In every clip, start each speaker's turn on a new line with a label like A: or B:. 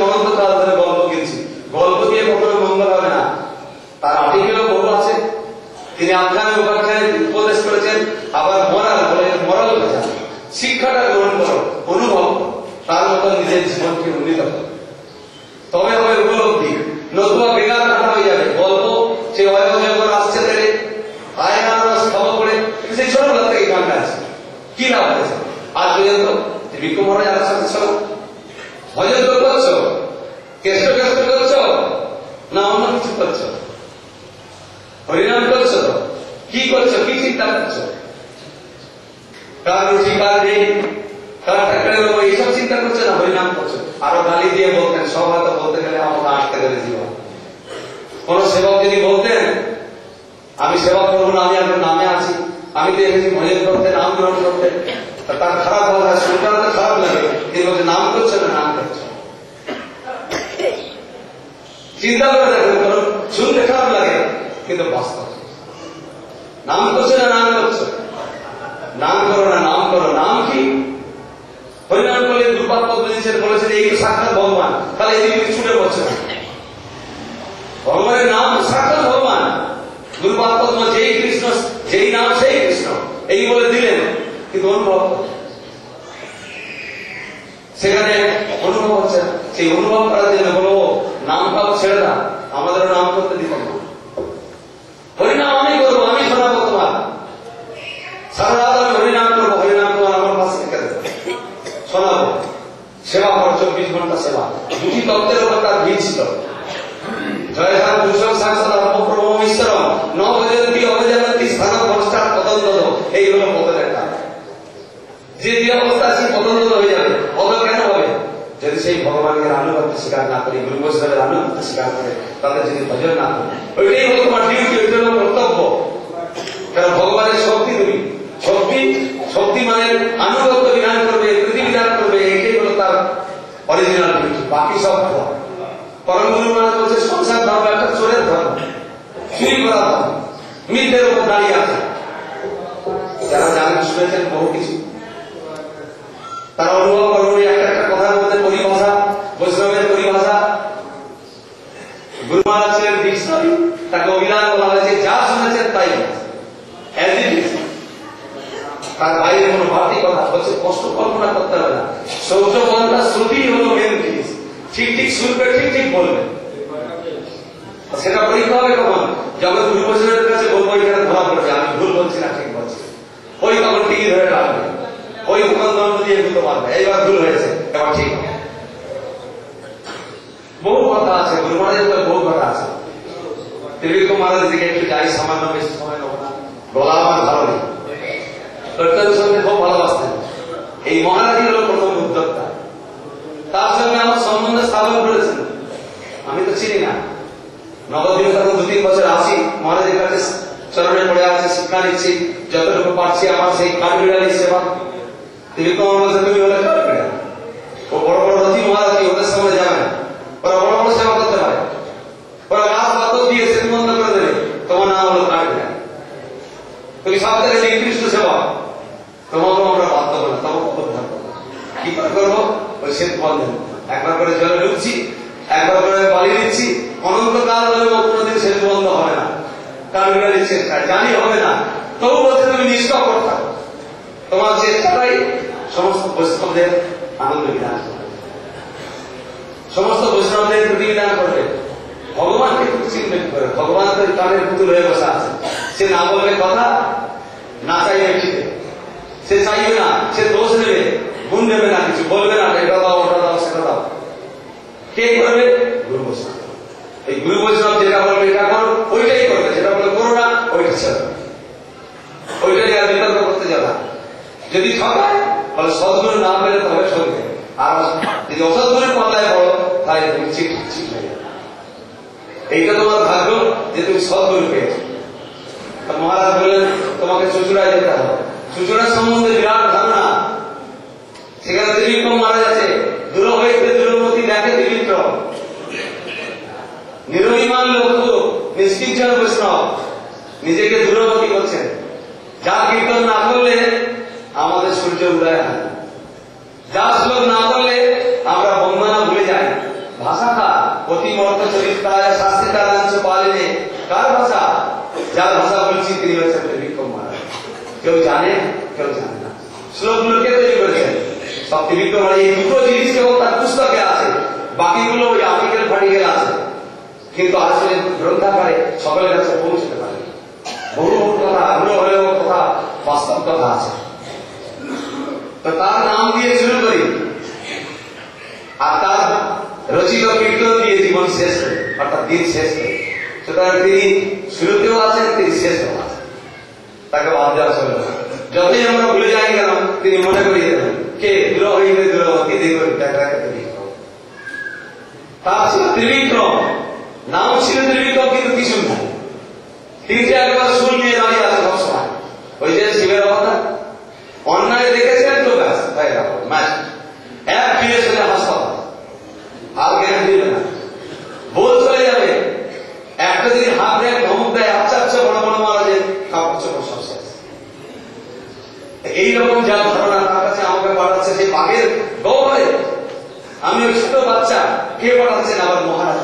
A: অনন্তকাল ধরে গল্প কিনছি, গল্প দিয়ে কখনো মঙ্গল হবে না। তার আর্টিকেলও বহু আছে, তিনি আখ্যানে উপাখ্যানে উপদেশ করেছেন। আবার মরাল কথা, শিক্ষাটা গ্রহণ করো, অনুভব, তার মতো নিজের জীবনকে উন্নীত করো, তবে হবে উপলব্ধি। নতুবা বেকার কাটা হয়ে যাবে। গল্প সে অয়জগর আসছে তেরে আয়নার খাওয়া করে, সেই ছোটবেলা থেকে গানটা আছে, কি লাভ হয়েছে আজ পর্যন্ত? বিক্রম মহারাজ আর সাথে ছিল ভজন তো করছো, কেষ্ট করছো না অন্য কিছু করছো? হরিনাম করছো তো, কি করছো, কি চিন্তা করছো? কার রুচি কার নেই, কার টাকা দেবো, এইসব চিন্তা করছো না হরিনাম করছো? আরো গালি দিয়ে বলতেন, সব হয়তো বলতে গেলে আমাকে আটকে দেবে জীবন। কোন সেবক যদি বলতেন আমি সেবা করবো না, আমি আপনার নামে আছি, আমি তো এসেছি ভজন করতে, নাম গ্রহণ করতে, তার খারাপ কথা শুনতে তো খারাপ লাগে। তিনি বলছে নাম করছো না, নাম করছো। চিন্তা করে দেখেন, কারণ শুনতে খারাপ লাগে কিন্তু বাস্তব। নাম করছো না, নাম করছো? নাম করো না, নাম করো। নাম কি? হরিনাম করলে দুর্বাদ বলেছেন এই সাক্ষাৎ ভগবান, তাহলে এদিকে ছুটে পড়ছে না। ভগবানের নাম সাক্ষাৎ ভগবান। দুর্বাদ পদ্ম যেই কৃষ্ণ, যেই নাম সেই কৃষ্ণ, এই বলে দিলেন, কিন্তু অনুভব সেখানে অনুভব হচ্ছে না। সেই অনুভব করার জন্য বলবো নাম পাও ছেড়ে না, আমাদেরও নাম করতে দিবেন না। হরিনাম আমি করবো, আমি শোনাবো তোমার, সারা রাত আমি হরিনাম করবো, হরিনাম তোমার আমার পাশে রেখে দেবো, শোনাবো। সেবা কর, 24 ঘন্টা সেবা। দুটি তত্ত্বের উপর তার ভিড় ছিল। জয়ধাম দুষম সাংসদ অপপ্রভম ঈশ্বরম ন ভজন্তি অভজনতি স্থান ভ্রষ্টার পতন্দল, এই হলো পতনের কাজ। যে অবস্থা আছে পতন্দল হয়ে যাবে। পদ কেন হবে? যদি সেই ভগবানের আনুগত্য স্বীকার না করি, গুরু বৈষ্ণবের আনুগত্য স্বীকার করে, তাদের যদি ভজন না করে, ওইটাই হলো তোমার ডিউটি, ওইটাই হলো কর্তব্য। কারণ ভগবানের শক্তি তুমি, শক্তি মানে আনুগত্য বিধান করবে, প্রীতি বিধান করবে, এটাই হলো তার অরিজিনাল ডিউটি। বাকি সব পরম গুরু মহারাজ বলছে সংসার ধর্ম একটা চোরের ধর্ম, চুরি করা ধর্ম, মিথ্যের উপর দাঁড়িয়ে আছে। যারা জানেন শুনেছেন বহু কিছু, তারা অনুভব করবেন একটা কথার মধ্যে পরিভাষা, বৈষ্ণবের পরিভাষা। গুরু মহারাজের ডিকশনারি, তাকে অভিধান বলা হয়েছে, যা শুনেছেন তাই তার বাইরে কোনো বাড়তি কথা হচ্ছে কষ্ট কল্পনা করতে হবে না। সৌর্য বন্ধা শ্রুতি হলো মেন জিনিস, ঠিক শুনবে, ঠিক বলবে। সেটা পরীক্ষা হবে কখন? যখন গুরু বৈষ্ণবের কাছে বলবো এখানে ধরা পড়বে আমি ভুল বলছি না ঠিক বলছি, ওই তখন টিকি ধরে রাখবে, ওই দোকান দিয়ে বুঝতে পারবে এইবার ভুল হয়েছে, এবার ঠিক। বহু কথা আছে গুরু মহারাজের, বহু কথা আছে। ত্রিবিক্রম মহারাজের দিকে একটু যাই, সামান্য বেশি সময় নেব না, গলা আমার ভালো নেই। কীর্তন সঙ্গে খুব ভালোবাসতেন। এই মহারাজই হল প্রথম উদ্যোক্তা। তার সঙ্গে আমার সম্বন্ধ স্থাপন করেছিল। আমি তো চিনি না, নবদ্বীপে তখন 2-3 বছর আসি, মহারাজের কাছে চরণে পড়ে আছে, শিক্ষা নিচ্ছি, যতটুকু পারছি আমার সেই কাঠবিড়ালির সেবা। ত্রিবিক্রম বলছে তুমি হলে কাঠবিড়ালি, ও বড় বড় রথী মহারাজ কি ওদের সামনে যাবে না, ওরা বড় বড় সেবা করতে পারে, ওরা গাছ পাথর দিয়ে সেতু বন্ধ করে দেবে, তোমার নাম হলো কাঠবিড়ালি, তুমি সব থেকে নিকৃষ্ট সেবা, তোমাকে আমরা বাধ্য করবো না, তোমাকে উদ্ধার করবো। কি করে করবো? ওই সেতু বন্ধ, একবার করে জলে ঢুকছি, একবার করে বালি দিচ্ছি, অনন্তকাল ধরে কোনোদিন সেতু বন্ধ হবে না। কাঠবিড়ালির চেষ্টায় জানি হবে না, তবু বলতে তুমি নিষ্কপট থাকো, তোমার চেষ্টাটাই সমস্ত বৈষ্ণবদের আনন্দ বিধান করবে, সমস্ত বৈষ্ণবদের প্রতিবিধান করবে। ভগবানকে একটু চিনবেন করে, ভগবান তো কানের পুতুল হয়ে বসে আছে, সে না বলবে কথা, না চাইবে খেতে, সে চাইবে না, সে দোষ নেবে, গুণ নেবে না, কিছু বলবে না, এটা দাও ওটা দাও সেটা দাও। কে করবে? গুরু বৈষ্ণব। এই গুরু বৈষ্ণব যেটা বলবে এটা করো, ওইটাই করবে, যেটা বলে করো না ওইটা ছেড়ে, ওইটাই আর বিতর্ক করতে যাবে। যদি ঠকায় তাহলে সদ্গুরু না পেলে তবে সঙ্গে, আর যদি অসদ্গুরুর পাল্লায় পড়ো তাহলে তুমি ঠিক হয়ে যাবে। এইটা তোমার ভাগ্য যে তুমি সদ্গুরু পেয়েছো। মহারাজ বললেন তোমাকে চুচুড়ায় যেতে হবে, চুচুড়ার সম্বন্ধে বিরাট ধারণা, সেখানে ত্রিবিক্রম মহারাজ আছে, দূর হইতে দূরমতি দেখে ত্রিবিক্রম, নিরভিমান লোক, নিষ্কিঞ্চন বৈষ্ণব, নিজেকে দূরমতি করছেন। যা কীর্তন না করলে আমাদের সূর্য উদয় হয়, যা শ্লোক না করলে আমরা বন্দনা ভুলে যাই, তারা শাস্তি তারা পালেনি কার ভাষা, যার ভাষা বলছি তিনি হচ্ছেন ত্রিবিক্রম মহারাজ। কেউ জানে কেউ জানে না। শ্লোকগুলো কে তৈরি করেছেন? সব ত্রিবিক্রম মহারাজ। এই দুটো জিনিস কেবল তার পুস্তকে আছে, বাকিগুলো ওই আর্টিকেল ফার্টিকেল আছে, কিন্তু আসলে গ্রন্থাকারে সকলের কাছে পৌঁছতে পারে। বহু বহু কথা আগ্রহ হলেও কথা বাস্তব কথা আছে। তো তার নাম দিয়ে শুরু করি, আর তার রচিত কীর্তন দিয়ে জীবন শেষ করে, অর্থাৎ দিন শেষ করে। সুতরাং তিনি শুরুতেও আছেন, তিনি শেষও আছেন, তাকে বাদ দেওয়া চলবে না। যতই আমরা ভুলে যাই কেন তিনি মনে করিয়ে দেবেন কে দুরহীনে দুরহতি দেখবেন দেখা ত্রিবিক্রম। তার ছিল ত্রিবিক্রম, নাম ছিল ত্রিবিক্রম, কিন্তু কিছু নাই। তিনি যে একবার সুর নিয়ে দাঁড়িয়ে আছে সবসময়, ওই যে শিবের অবতার, অন্যায় দেখেছেন তো ব্যাস তাই রাখো ম্যাচ এক ফিরে চলে হাসপাতাল, আর জ্ঞান দিবে না, বল চলে যাবে। একটা যদি হাত দেয় ধমক দেয়, আচ্ছা আচ্ছা বড় বড় মারা যায়, কাপড় চোপড় সব শেষ। এইরকম যা ধারণা তার কাছে আমাকে পাঠাচ্ছে সেই বাঘের গৌরে, আমি ওই ছোট বাচ্চা, কে পাঠাচ্ছেন আবার মহারাজ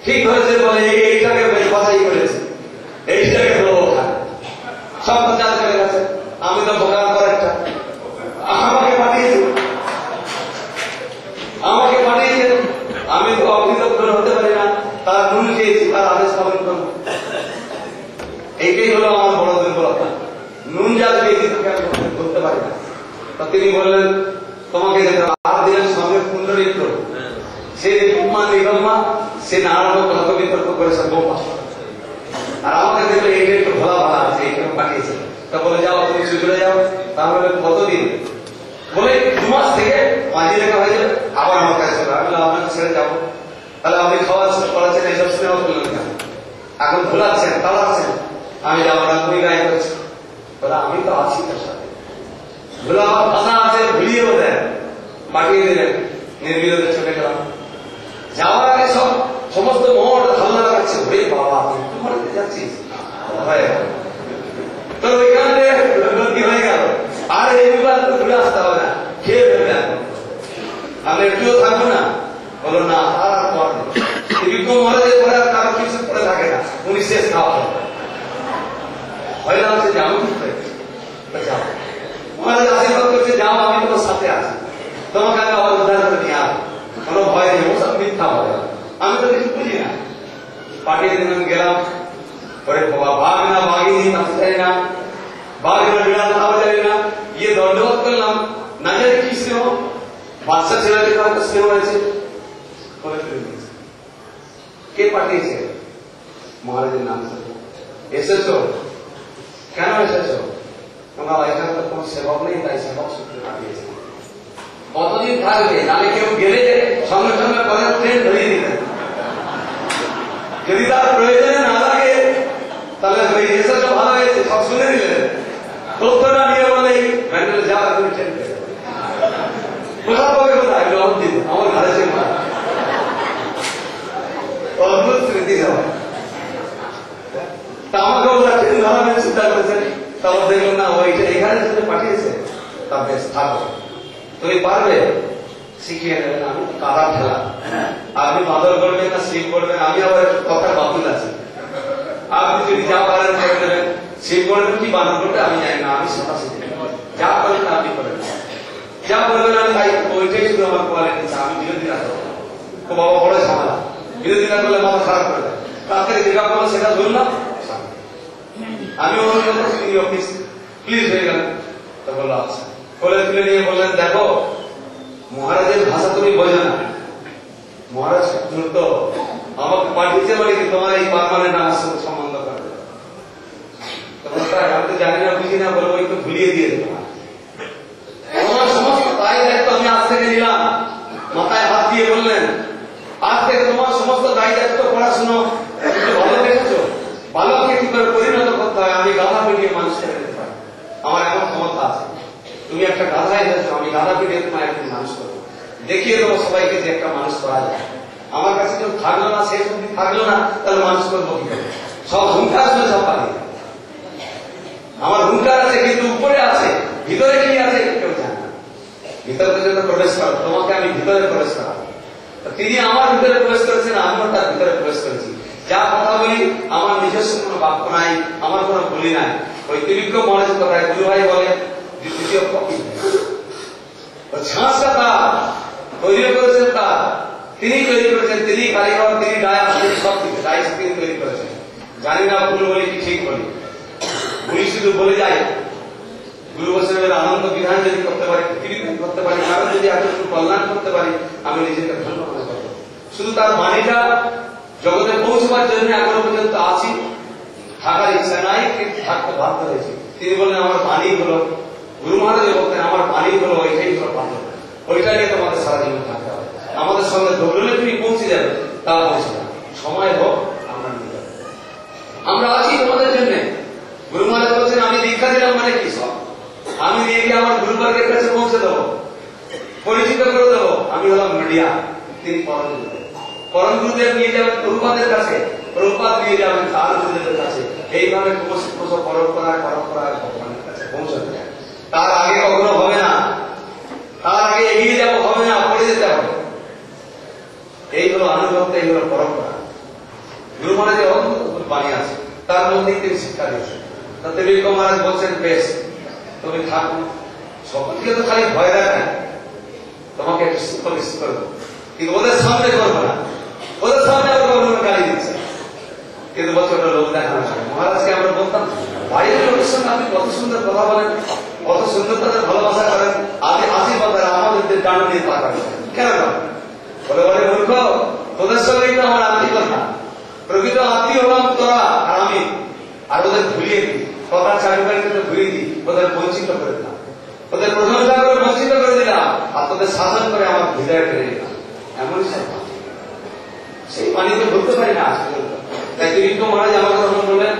A: ঠিক হয়েছে বলে এইটাকে বাছাই করেছে, এইটাকে সব চাষ হয়ে গেছে। আমি তো বোকার পর একটা আমাকে পাঠিয়েছে, আমি তো অকৃতজ্ঞ হতে পারি না, তার নুন খেয়েছি, তার আদেশ পালন করবো। এইটাই হলো আমার বড় দুর্বলতা, নুন যা খেয়েছি তাকে আমি করতে পারি না। তো তিনি বললেন তোমাকে যেতে আর দিলেন সঙ্গে পুণ্ডরীক্ষ, সে উম্মা নিগম্মা, সে নানান তর্ক বিতর্ক করে সব বোমা, আর আমাকে দেখলে এইটা একটু ভোলা ভালা আছে, এইখানে পাঠিয়েছে। তা বলে যাও তুমি চলে যাও। তাহলে কতদিন? বলে 2 মাস থেকে 5 লেখা হয়ে যাবে, আবার আমার কাছে আপনাকে ছেড়ে যাবো। তাহলে আপনি খাওয়া করাচ্ছেন, এইসব স্নেহ করলেন কেন? এখন ভোলাচ্ছেন তাড়াচ্ছেন, আমি যাবো না, তুমি গায়ে করছি। বলে আমি তো আছি তার সাথে, ভোলা আমার ভাষা আছে, ভুলিয়েও দেন, পাঠিয়ে দিলেন। নির্বিরোধে ছুটে গেলাম। যাওয়ার আগে সব সমস্ত মঠ ধারণা রাখছে, ওরে বাবা তুই মরতে যাচ্ছিস, তো ওইখান থেকে কি হয়ে গেল, আর এইবার তো ঘুরে আসতে হবে না, খেয়ে ফেলবেন, আমি একটুও থাকবো না। বলো না, আর পর ত্রিবিক্রম মহারাজের পরে আর কারো কিছু পরে থাকে না, উনি শেষ খাওয়া হয় না, হচ্ছে যাও যাও, মহারাজ আশীর্বাদ করছে, যাও আমি তোমার সাথে আছি, তোমাকে আমি আবার উদ্ধার করে নিয়ে আসবো, কোনো ভয় নেই, ওসব মিথ্যা হবে, আমি তো কিছু বুঝি না। পাঠিয়ে দিলাম, গেলাম, পরে বাঘ না বাঘিনী তাকে জানি না, বাঘ না বিড়াল তাও জানি না, গিয়ে দণ্ডবোধ করলাম, না জানি কি স্নেহ, বাচ্চা ছেলেদের হয়তো স্নেহ হয়েছে, কে পাঠিয়েছে? মহারাজের নাম এসেছো, কেন এসেছো? এখানে তো কোন সেবক নেই, তাই সেবক সূত্রে পাঠিয়েছে। কতদিন থাকবে? নাহলে কেউ গেলে সঙ্গে সঙ্গে পরের ট্রেন ধরিয়ে দিতেন, যদি তার প্রয়োজনে না লাগে তাহলে এসেছো ভালো হয়েছে সব শুনে দিলেন, তথ্যটা নিয়ে বলে ব্যান্ডেলে যাওয়া তুমি ট্রেন পেয়ে যাবে, কোথাও পাবে কোথায় জবাব দিন, আমার ঘরে সে মারা অদ্ভুত স্মৃতি যাওয়া। তা আমাকে ওরা ট্রেন ধরাবেন চিন্তা করেছেন, তারপর দেখুন না ওইটা এখানে যদি পাঠিয়েছে, তা বেশ থাকো, তুমি পারবে, শিখিয়ে নেবেন। আমি কাদা ঠেলা, আপনি বাদল করবেন না শিব করবেন, আমি আবার কথা বাতুল আছি, আপনি যদি যা পারেন করে দেবেন, শিব করবেন কি বাদল করবে আমি জানি না, আমি সেটা শিখে যা করেন আপনি করেন, যা করবেন আমি তাই, ওইটাই শুধু আমার কোয়ালিটি, আমি বিরোধী রাখবো। ও বাবা বড় ঝামেলা, বিরোধী না করলে মাথা খারাপ করে দেয়, তার থেকে যেটা করবো সেটা ধরলাম, আমি অনুরোধ করছি অফিস প্লিজ হয়ে গেলেন। তো বললো আচ্ছা, বলে তুলে নিয়ে বললেন দেখো মহারাজের ভাষা তুমি বোঝো না, মহারাজ তো আমাকে পাঠিয়েছে মানে কি তোমার এই পারমানেন্ট আমার সঙ্গে সম্বন্ধ করবে, আমি তো জানি না বুঝি না, বলবো একটু ভুলিয়ে দিয়ে দেবো। তোমার সমস্ত দায় দায়িত্ব আমি আজ থেকে নিলাম, মাথায় হাত দিয়ে বললেন আজ থেকে তোমার সমস্ত দায় দায়িত্ব, পড়াশুনো ভালো দেখেছো, ভালোকে কি করে পরিণত করতে হয়, আমি গাধা পিটিয়ে মানুষ করে দিতে পারি, আমার এমন ক্ষমতা আছে। তুমি একটা গাধাই হয়েছো, আমি গাধা পিটিয়ে তোমার একদিন মানুষ করবো, দেখিয়ে দেবো সবাইকে যে একটা মানুষ করা যায়। আমার কাছে কেউ থাকলো না, সেই সত্যি থাকলো না, তাহলে মানুষ করবো কি করে? সব হুঙ্কার শুনে সব পারি, আমার হুঙ্কার আছে কিন্তু উপরে আছে, ভিতরে কি আছে কেউ জানে না। ভিতরে পর্যন্ত প্রবেশ করো, তোমাকে আমি ভিতরে প্রবেশ করাবো। তিনি আমার ভিতরে প্রবেশ করেছেন, আমিও তার ভিতরে প্রবেশ করেছি। যা কথা বলি আমার নিজস্ব কোনো বাক্য নাই, আমার কোনো বলি নাই। ওই ত্রিবিক্রম মহারাজের কথায় গুরু ভাই বলেন দ্বিতীয় কপি ছাঁচটা তার, তৈরি করেছেন তার, তিনি তৈরি করেছেন, তিনি কারিগর, তিনি ডায়াস, তিনি সব কিছু ডাইস তিনি তৈরি করেছেন। জানি না ভুল বলি কি ঠিক বলি, ভুলি শুধু বলে যাই। গুরু বৈষ্ণবের আনন্দ বিধান যদি করতে পারি, পৃথিবী করতে পারি, কারণ যদি একটু কল্যাণ করতে পারি, আমি নিজেকে ধন্য মনে করব। শুধু তার বাণীটা জগতে পৌঁছবার জন্য এখনো পর্যন্ত আছি, থাকার ইচ্ছা নাই, কিন্তু থাকতে বাধ্য হয়েছি। তিনি বললেন আমার বাণী হলো, গুরু মহারাজ বলতেন আমার বাণী হলো ওইটাই হলো পাঠ, ওইটা নিয়ে তোমাদের সারা জীবন থাকতে হবে। আমাদের সঙ্গে ধরলে তুমি পৌঁছে যাবে, তা পৌঁছে যাবে, সময় হোক আমরা নিয়ে যাবো। আমরা আছি তোমাদের জন্য। গুরু মহারাজ বলছেন আমি দীক্ষা দিলাম মানে কি, সব আমি নিয়ে গিয়ে আমার গুরুবর্গের কাছে পৌঁছে দেবো, পরিচিত করে দেবো। আমি হলাম মিডিয়া, তিনি পরম গুরুদেব। পরম গুরুদেব নিয়ে যাবেন প্রভুপাদের কাছে, প্রভুপাদ নিয়ে যাবেন তার গুরুদেবের কাছে। এইভাবে ক্রমশ পরম্পরায় পরম্পরায় ভগবানের কাছে পৌঁছাতে যায়। তার আগে কখনো হবে না, তার আগে এগিয়ে যাবো হবে না, পড়ে যেতে হবে। এই হলো আনুগত্য, এই হলো পরম্পরা। গুরু মহারাজের অদ্ভুত বাণী আছে, তার মধ্যে তিনি শিক্ষা দিয়েছেন। তাতে ত্রিবিক্রম মহারাজ বলছেন বেশ তুমি থাকো, সকলকে তো খালি ভয় দেখায়, তোমাকে একটু সুপারিশ করবো, কিন্তু ওদের সামনে করবো না, ওদের সামনে ওরা গালি দিচ্ছে। কিন্তু বলছে ওটা লোক দেখানো যায়। মহারাজকে আমরা বলতাম বাইরের লোকের সঙ্গে আপনি কত সুন্দর কথা বলেন, কত সুন্দর তাদের ভালোবাসা করেন, আপনি আশীর্বাদ আমাদের ডান দিয়ে পাঠাবেন কেন করেন? বলে বলে মূর্খ, তোদের সঙ্গে কিন্তু আমার আত্মীয়তা, প্রকৃত আত্মীয় হলাম তোরা আর আমি। আর ওদের ভুলিয়ে দিই, কথার চারিপাশে ঘুরিয়ে দিই, ওদের বঞ্চিত করে দিলাম, ওদের প্রশংসা করে বঞ্চিত করে দিলাম, আর তোদের শাসন করে আমার হৃদয় কেড়ে দিলাম। এমনই সব সেই পানিতে ধরতে পারি না আজ পর্যন্ত। তাই ত্রিবিক্রম মহারাজ আমাকে তখন বললেন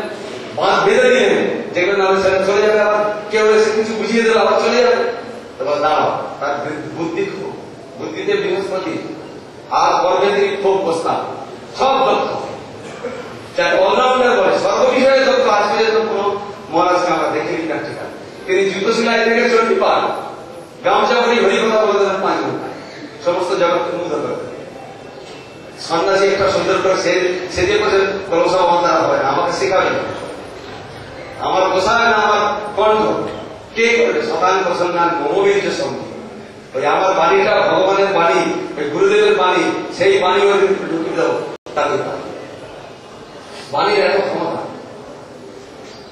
A: বাঁধ বেঁধে দিলেন, যেগুলো আমি সেটা চলে যাবে, আবার কেউ এসে কিছু বুঝিয়ে দিল আবার চলে যাবে। তারপর দাঁড়াও, তার বুদ্ধি খুব, বুদ্ধিতে বৃহস্পতি আর কর্মে তিনি খুব প্রস্তাব, সব দক্ষ, যাকে অলরাউন্ডার বলে, সর্ববিষয়ে দক্ষ। আজ পর্যন্ত কোন মহারাজকে আমরা দেখিনি প্র্যাকটিক্যাল। তিনি জুতো সেলাই থেকে চণ্ডী পান, গামছা পরি হরি কথা বলে দেন 5 ঘন্টায়, সমস্ত জগৎকে মুগ্ধ করে দেন। সন্ন্যাসী একটা সুন্দর করে সেজে বসে কলসা বন্ধারা হয়, আমাকে শেখাবে না, আমার পোশাক না, আমার কণ্ঠ কে করবে? শতান প্রসন্নান মমবীর্য সঙ্গে। ওই আমার বাণীটা ভগবানের বাণী, ওই গুরুদেবের বাণী, সেই বাণী ওই ঢুকিয়ে দেবো তাদের বাণীর এত ক্ষমতা।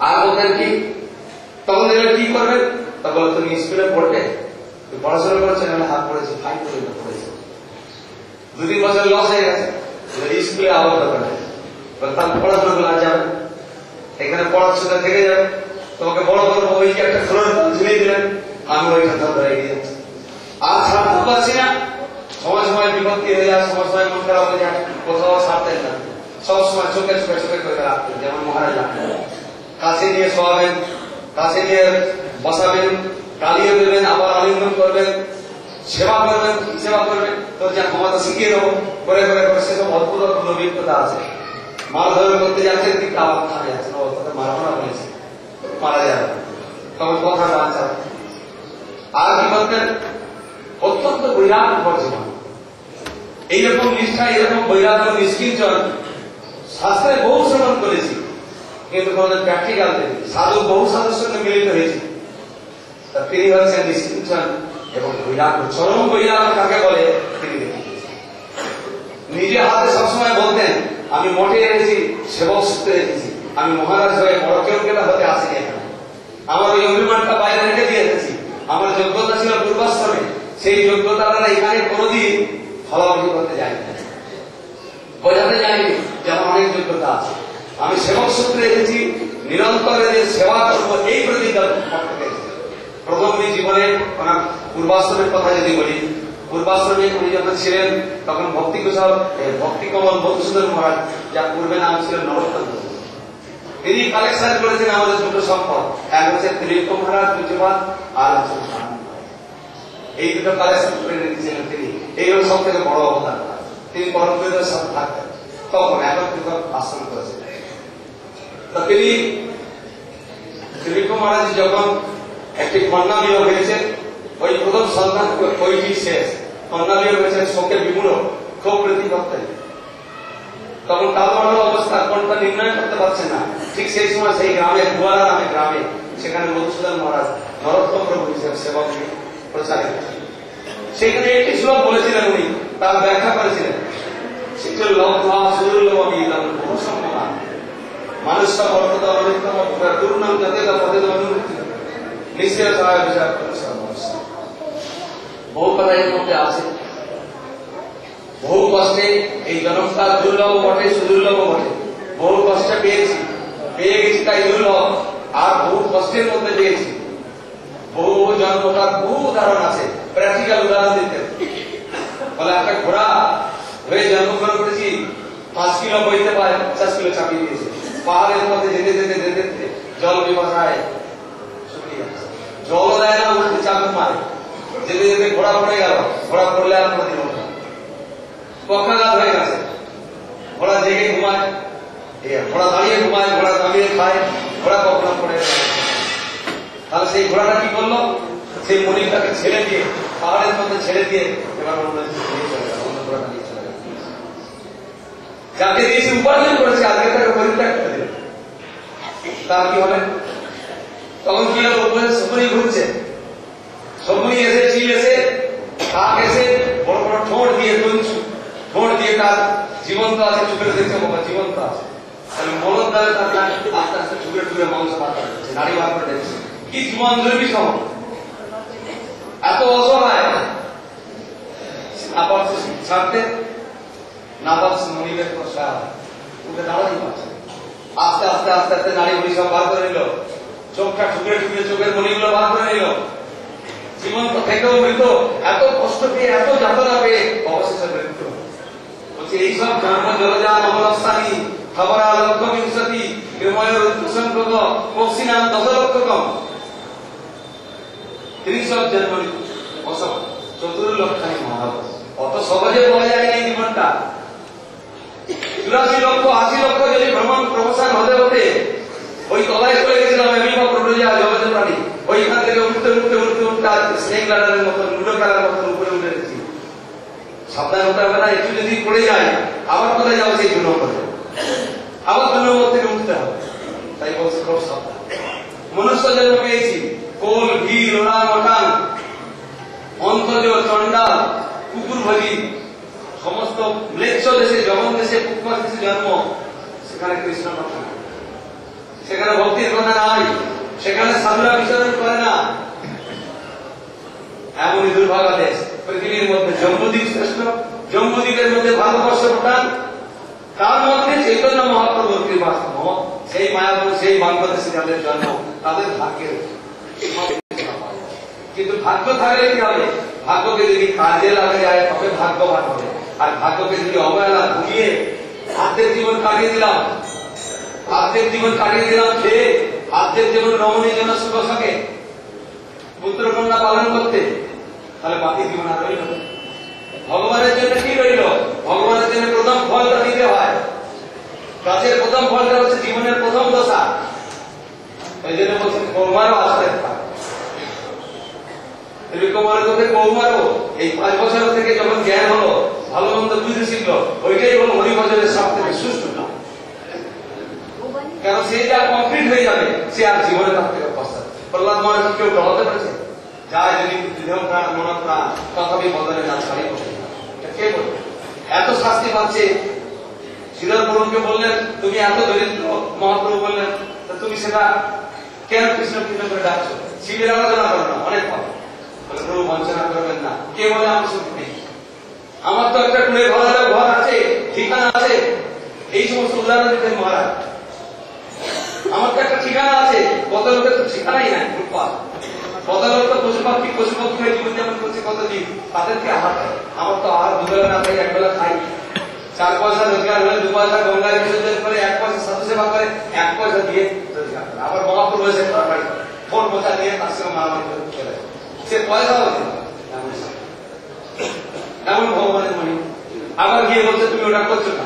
A: আর বলতেন কি, তখন এবার কি করবেন? তখন তুমি স্কুলে পড়বে, পড়াশোনা করেছেন, হাত পড়েছে, ফাইন পড়েছে, 2-3 বছর লস হয়ে গেছে, স্কুলে আবার দরকার নেই, তার পড়াশোনা গুলো আর যাবে, এখানে পড়াশোনা থেকে যাবে। তোমাকে বড় বড় ওই একটা ফ্লোর ঝুলিয়ে দিলেন, আমি ওইখান ধরে এগিয়ে যাচ্ছি। আর ছাড়তে পারছি না, সময় সময় বিপত্তি হয়ে যায়, সময় সময় মন খারাপ হয়ে যায়, কোথাও ছাড়তে না, সবসময় চোখে চোখে চোখে করে রাখতেন। যেমন মহারাজ রাখতেন, কাছে নিয়ে শোয়াবেন, কাছে নিয়ে বসাবেন, কালিয়ে দেবেন, আবার আলিঙ্গন করবেন, সেবা করবেন, সেবা করবেন, তোর যা ক্ষমতা শিখিয়ে দেবো, করে করে করে সেসব অদ্ভুত অদ্ভুত অভিজ্ঞতা আছে। মারধর করতে যাচ্ছেন, কিন্তু আবার থামে যাচ্ছেন, ও তোকে মারবো না বলেছে, মারা যাবে, তখন কথা বাঁচা। আর কি করতেন? অত্যন্ত বৈরাগ্য জীবন। এইরকম নিষ্ঠা, এরকম বৈরাগ্য নিষ্কিঞ্চন শাস্ত্রে বহু শ্রবণ করেছি, কিন্তু কোনদিন প্র্যাকটিক্যাল নেই। সাধু বহু সাধুর সঙ্গে মিলিত হয়েছে, তিনি হচ্ছেন নিষ্কিঞ্চন এবং বৈরাগ্য। চরম বৈরাগ্য কাকে বলে তিনি দেখিয়েছেন। নিজে হাতে সবসময় বলতেন আমি মঠে এনেছি, সেবক সূত্রে রেখেছি, আমি মহারাজ হয়ে বড় কেউ হতে আসিনি এখানে, আমার ওই অভিমানটা বাইরে রেখে দিয়ে এসেছি। আমার যোগ্যতা ছিল পূর্বাশ্রমে, সেই যোগ্যতা এখানে কোনোদিন ফলাফলি করতে যায়নি, বোঝাতে যায়নি যে আমার অনেক যোগ্যতা আছে। আমি সেবক সূত্রে এসেছি, নিরন্তর যে সেবা করবো এই প্রতিজ্ঞা করতে পেরেছি। প্রথম জীবনে ওনার পূর্বাশ্রমের কথা যদি বলি, পূর্বাশ্রমে উনি যখন ছিলেন তখন ভক্তি কমল মধুসূদন মহারাজ, যার পূর্বে নাম ছিল নরোত্তম, তিনি কালেকশন করেছেন আমাদের দুটো সম্পদ, এক হচ্ছে ত্রিবিক্রম মহারাজ পূজ্যপাদ, আর হচ্ছে এই দুটো কালেকশন করে নিয়েছিলেন তিনি। এই হল সব থেকে বড় অবদান। তিনি পরম গুরুদেবের সাথে থাকতেন, তখন এখন কিন্তু আশ্রম করেছেন। তা তিনি ত্রিবিক্রম মহারাজ যখন একটি কন্যা বিয়োগ হয়েছে, ওই প্রথম সন্তান ওইটি শেষ, কন্যা বিয়োগ হয়েছে, শোকে বিমূঢ়, ক্ষোভ বৃদ্ধি করতেন। তখন টালমাটাল অবস্থা, কোনটা নির্ণয় করতে পারছে না। ঠিক সেই সময় সেই গ্রামে, দুয়ারা নামে গ্রামে, সেখানে মধুসূদন মহারাজ নরোত্তম প্রভু হিসেবে সেবক প্রচারিত। সেখানে একটি শ্লোক বলেছিলেন উনি, তার ব্যাখ্যা করেছিলেন, মানুষটা দুর্নাম যাতে নিশ্চয় সহায় বিচার করে। বহু কথা এর মধ্যে আছে। বহু কষ্টে এই জন্মটা দুর্লভ বটে, সুদুর্লভ বটে। বহু কষ্টে পেয়েছি, পেয়ে গেছি তাই দুর্লভ। আর বহু কষ্টের মধ্যে পেয়েছি। বহু জন্মটার বহু উদাহরণ আছে। প্র্যাকটিক্যাল উদাহরণ দিতে বলে, একটা ঘোড়া হয়ে জন্মগ্রহণ করেছি, 5 কিলো বইতে পারে, 50 কিলো চাপিয়ে দিয়েছে। পাহাড়ের মধ্যে যেতে যেতে যেতে যেতে জল বিপাশায় শুকিয়ে যাচ্ছে, জল দেয় না, উল্টে চাপু মারে। যেতে যেতে ঘোড়া পড়ে গেল, ঘোড়া পড়লে আর কোনদিন ওঠে না, পক্ষাঘাত হয়ে গেছে। ঘোড়া জেগে ঘুমায়, ঘোড়া দাঁড়িয়ে ঘুমায়, ঘোড়া দাঁড়িয়ে খায়, ঘোড়া কখনো পড়ে গেল। তাহলে সেই ঘোড়াটা কি করলো? সেই মনিটাকে ছেড়ে দিয়ে, পাহাড়ের মধ্যে ছেড়ে দিয়ে এবার অন্য ঘোড়াটা নিয়ে চলে গেল। যাকে দিয়েছে উপার্জন করেছে, আজকে তাকে পরিত্যাগ করে দিল, তার কি হবে? তখন কি হলো? শকুনি ঘুরছে, শকুনি এসে, চিল এসে, কাক এসে, বড় বড় ঠোঁট দিয়ে, ঠোঁট দিয়ে তার জীবন্ত আছে, চুপড়ে দেখছে বাবা জীবন্ত আছে। তাহলে মরণ দ্বারা তার আস্তে আস্তে চুপড়ে চুপড়ে মাংস বার করে দিচ্ছে, নারী বার করে দিচ্ছে। কি জীবন দুর্বি সম, এত অসহায়। আবার ছাড়তে না পারছে, মনিবের প্রসাদ উঠে দাঁড়াতেই পারছে। আস্তে আস্তে আস্তে আস্তে নারী মনি সব বার করে নিল, চোখটা ঠুকরে ঠুকরে চোখের মনিগুলো বার করে নিল। জীবন্ত থেকেও মৃত, এত কষ্ট পেয়ে, এত যাতনা পেয়ে অবশেষে মৃত্যু। বলছে এইসব জন্ম জলযান অবলস্থানী খবরা লক্ষ বিংশতি বিময়ের উৎসংখ্যক পক্ষিনাম 10 লক্ষকম। 30 জন্ম অসম 14 লক্ষানি মহাভারত। অত সহজে পাওয়া যায় এই জীবনটা। 84 লক্ষ 80 লক্ষ যদি ভ্রমণ প্রমোশন হতে হতে ওই তলায় চলে গেছিলাম, আমি বা প্রোটোজিয়া জগতের প্রাণী, ওইখান থেকে উঠতে উঠতে উঠতে উঠতে স্নেক লাডারের মতন, লুডো খেলার মতন উপরে উঠে গেছি। সাবধান হতে হবে না, একটু যদি পড়ে যায় আবার কোথায় যাবো? সেই জন্য আবার জন্ম থেকে উঠতে হবে। তাই বলছে খুব সাবধান। মনুষ্য জন্ম পেয়েছি, কোল, ঘি, লোড়া, মটান, অন্তজ, চন্ডাল, কুকুর ভজি, সমস্ত ম্লেচ্ছ দেশে, জগন দেশে, কুকুর দেশে জন্ম। সেখানে কৃষ্ণ কথা নাই, সেখানে ভক্তির কথা নাই, সেখানে সাধুরা বিচরণ করে না। এমনই দুর্ভাগা দেশ পৃথিবীর মধ্যে। জম্বুদ্বীপ শ্রেষ্ঠ, জম্বুদ্বীপের মধ্যে ভারতবর্ষ প্রধান, তার মধ্যে চৈতন্য মহাপ্রভুর কৃপা। সেই মায়াপুর, সেই বাংলাদেশে যাদের জন্ম, তাদের ভাগ্যের। কিন্তু ভাগ্য থাকলে কি হবে? ভাগ্যকে যদি কাজে লাগা যায় তবে ভাগ্যবান হবে। আর ভাগ্যকে যদি অবহেলা ঘুমিয়ে আর্ধেক জীবন কাটিয়ে দিলাম, আর্ধেক জীবন কাটিয়ে দিলাম খেয়ে, আর্ধেক জীবন রমণীর জন্য সুখ থাকে, পুত্র কন্যা পালন করতে, তাহলে বাকি জীবন আর রইল। ভগবানের জন্য কি রইল? ভগবানের জন্য প্রথম ফলটা দিতে হয়। গাছের প্রথম ফলটা হচ্ছে জীবনের প্রথম দশা। এই জন্য বলছেন কৌমারও আসতে পারে। কৌমারও এই 5 বছর থেকে যখন জ্ঞান হলো, ভালো মন্দ বুঝতে শিখলো, ওইটাই হলো হরিভজনের সব থেকে সুস্থ না। কারণ সে যা কমপ্লিট হয়ে যাবে, সে আর জীবনে তার থেকে পশ্চাৎ। প্রহ্লাদ মহারাজ কেউ ডরাতে পেরেছে? যায় যদি দেহ প্রাণ মন প্রাণ তথাপি বদলে না ছাড়িয়ে বসে। এটা কে বলবে? এত শাস্তি পাচ্ছে। শ্রীধর প্রভুকে বললেন তুমি এত দরিদ্র, মহাপ্রভু বললেন তুমি সেটা কেন কৃষ্ণ কৃষ্ণ করে ডাকছো? শিবের আরাধনা করো না, অনেক পাবো। বলে প্রভু বঞ্চনা করবেন না। কে বলে আমি শুনতে নেই? আমার তো একটা কুড়ে ঘর আছে, ঠিকানা আছে। এই সমস্ত উদাহরণ দিতেন মহারাজ। আমার তো একটা ঠিকানা আছে, কত লোকের তো ঠিকানাই নাই। ফুটপাত কত লোক তো পশু পাখি হয়ে জীবনযাপন করছে, কত দিন তাদেরকে আহার খায়। আমার তো আহার দুবেলা না খাই, একবেলা খাই। 4 পয়সা রোজগার হলে 2 পয়সা গঙ্গায় বিসর্জন করে, 1 পয়সা সাধু সেবা করে, 1 পয়সা দিয়ে রোজগার করে। আবার মহাপুর এসে বাড়ি ফোন মোচা দিয়ে তার সঙ্গে মারামারি করে চলে যায়। সে পয়সাও দেয় এমন ভগবানের মনে। আবার গিয়ে বলছে তুমি ওটা করছো না,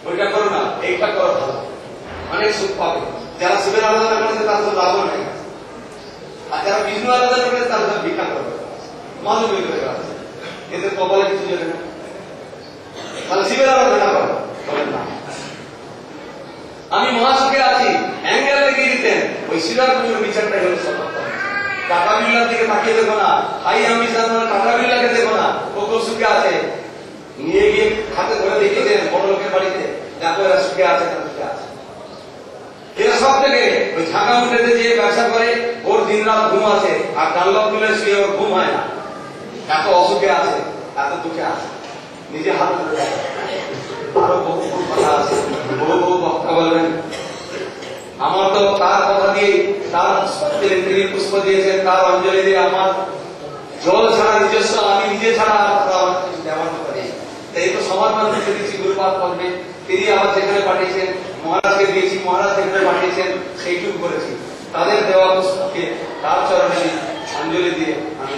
A: ওইটা করো না, এইটা করো, ভালো অনেক সুখ পাবে। যারা শিবের আরাধনা করেছে তার সব লাভ হয়ে গেছে, আর যারা বিষ্ণু আরাধনা করেছে তার সব ভিক্ষা করবে, মানুষ হয়ে গেছে। এদের কপালে কিছু জানে না। তাহলে শিবের আরাধনা করেন, বলেন না। আমি মহাসুখে আছি, অ্যাঙ্গেল দেখিয়ে দিতেন, ওই শিলার পুজোর বিচারটাই হলো সতর্ক। টাকা বিল্লার দিকে তাকিয়ে দেখো না, হাই আমি টাকা বিল্লাকে দেখো না, ও তো সুখে আছে। নিয়ে গিয়ে হাতে ধরে দেখিয়েছেন বড় লোকের বাড়িতে, দেখো এরা সুখে আছে, তারা সুখে আছে। এরা সব থেকে ওই ঢাকা উঠেতে যে ব্যবসা করে, ওর দিন রাত ঘুম আছে, আর ডানলপ তুলে শুয়ে ওর ঘুম হয় না। এত অসুখে আছে, এত দুঃখে আছে, নিজে হাত ধরে দেয়। আরো বহু কথা আছে, বহু বহু বক্তা বলবেন। আমার তো তার কথা দিয়ে, তার তিনি পুষ্প দিয়েছেন, তার অঞ্জলি দিয়ে আমার জল ছাড়া নিজস্ব, আমি নিজে ছাড়া ব্যবহার করি। এই তো সবার মাধ্যমে দিয়েছি গুরুপাদ পদ্মে, তিনি আমার যেখানে পাঠিয়েছেন, মহারাজকে দিয়েছি, মহারাজ যেখানে পাঠিয়েছেন সেইটুকু করেছি। তাদের দেওয়া পুষ্পকে তার চরণে অঞ্জলি দিয়ে আমি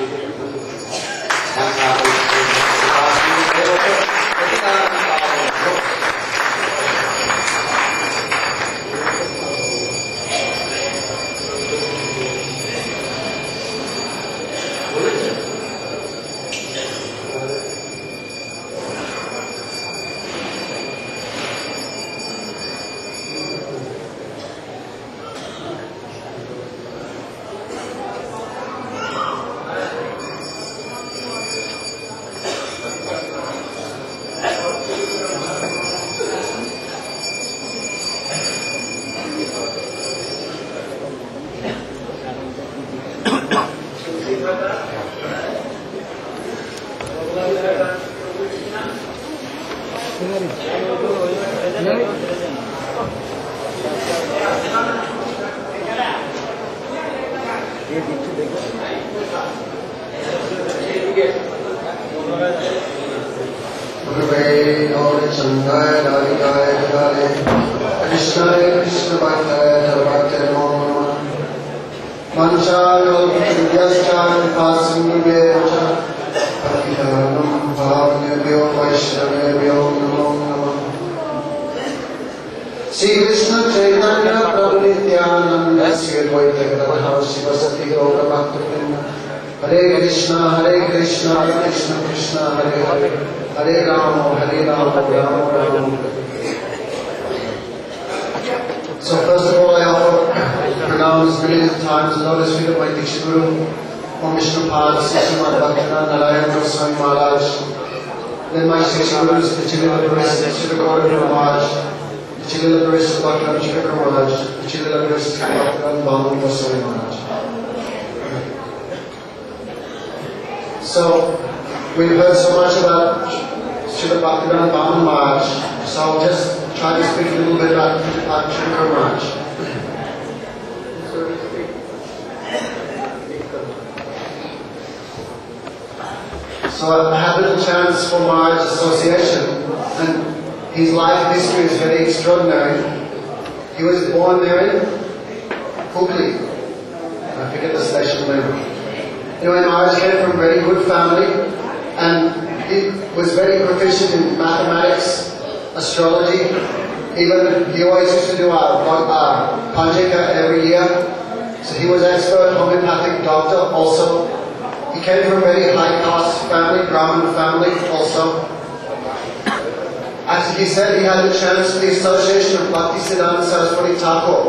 B: we've heard so much about Srila Bhaktivedanta Bhaman Maharaj, so I'll just try to speak a little bit about Srila Maharaj. So I had a chance for Maharaj Association, and his life history is very extraordinary. He was born there in Hooghly. I forget the station name. Anyway, Maharaj came from a very good family, and he was very proficient in mathematics, astrology. Even he always used to do our Panchika every year. So he was expert homeopathic doctor also. He came from a very high caste family, Brahmin family also. As he said, he had the chance to the association of Bhaktisiddhanta Saraswati Thakur.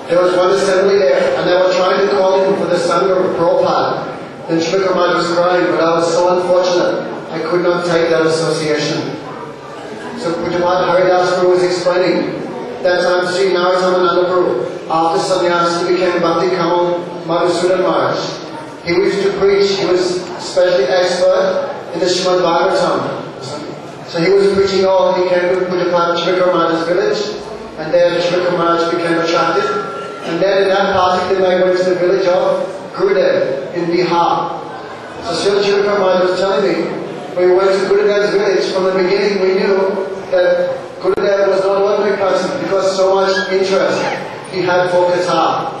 B: There was one assembly there, and they were trying to call him for the Sangha of Prabhupada. Then Srila Maharaj was crying, but I was so unfortunate, I could not take that association. So Pujapad Haridas Guru was explaining, that time Sri Narasimhananda Guru, after sannyas, he became Bhakti Kamal Madhusudan Maharaj. He used to preach, he was especially expert in the Srimad Bhagavatam. So he was preaching all, he came to Pujapad Srikar Maharaj's village, and there Srikar Maharaj became attracted. And then in that party, they went to the village of Gurudev in Bihar. So Srila Srikar Maharaj was telling me, when we went to Gurudev's village, from the beginning we knew that Gurudev was not an ordinary person because so much interest he had for Qatar.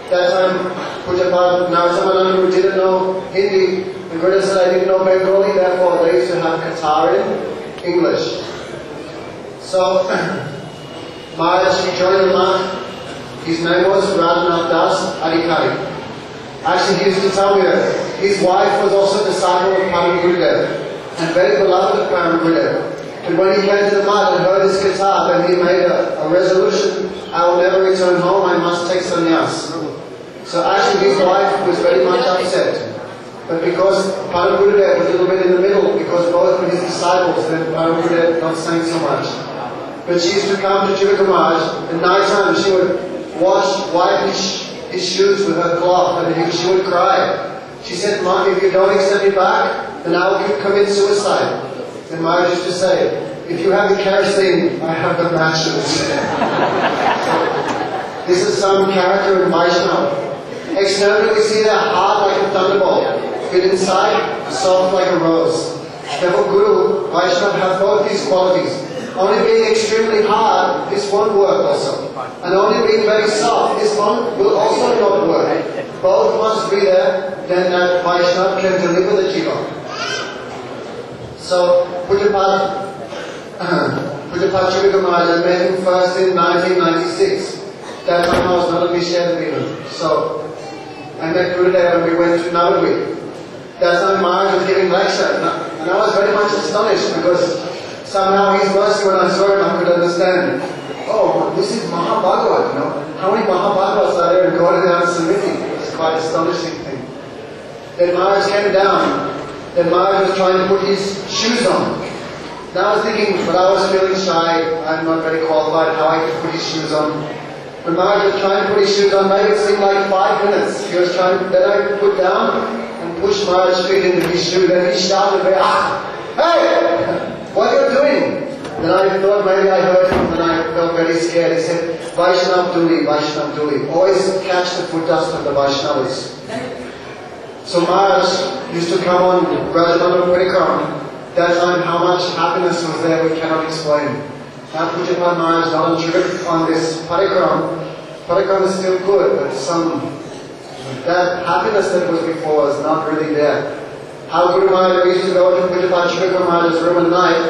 B: That time, Pujapad Narasimhananda didn't know Hindi, and Gurudev said, I didn't know Bengali, therefore they used to have Qatar in English. So, Maharaj, he joined the monk. His name was Radhanath Das Adhikari. Actually, he used to tell me that his wife was also a disciple of Param Gurudev and very beloved of Param Gurudev. But when he came to the mud and heard his guitar, then he made a resolution, I will never return home, I must take sannyas. So actually his wife was very much upset. But because Padma Gurudev was a little bit in the middle, because both were his disciples, then Padma Gurudev not saying so much. But she used to come to Jivaka Maharaj, at night time she would wipe his shoes with her cloth, and she would cry. She said, Mom, if you don't accept me back, then I will commit suicide. And Maharaj used to say, if you have the kerosene, I have the matches. This is some character in Vaishnava. Externally we see they're hard like a thunderbolt, but inside, soft like a rose. Therefore Guru, Vaishnava have both these qualities. Only being extremely hard, this won't work also. And only being very soft, this one will also not work. Both must be there, then that Vaishnava can deliver the jiva. So, Pujapad Jivaka Maharaj, I met him first in 1996. That time I was not a Vishnu. So, I met Gurudev and we went to Navadvip. That time Maharaj was giving lecture, and I was very much astonished because somehow his mercy, when I saw him, I could understand. Oh, this is Mahabhagavad, you know. How many Mahabhagavats are there in Gaudiyana Samiti? It's quite an astonishing thing. Then Maharaj came down. Then Maharaj was trying to put his shoes on. Now I was thinking, but I was feeling shy. I'm not very qualified how I could put his shoes on. When Maharaj was trying to put his shoes on, maybe it seemed like 5 minutes. He was trying to, then I put down and push Maharaj's feet into his shoe. Then he shouted, hey! What are you doing? Then I thought maybe I heard him and I felt very scared. He said, Vaishnav Duli, Vaishnav Duli. Always catch the foot dust of the Vaishnavas. So Maharaj used to come on Brajamangal Parikram. That time how much happiness was there we cannot explain. Now Pujapad Maharaj is not on trip on this Parikram. Parikram is still good, but that happiness that was before is not really there. How Guru Maharaj used to go to Pujapad Jivaka Maharaj's room at night,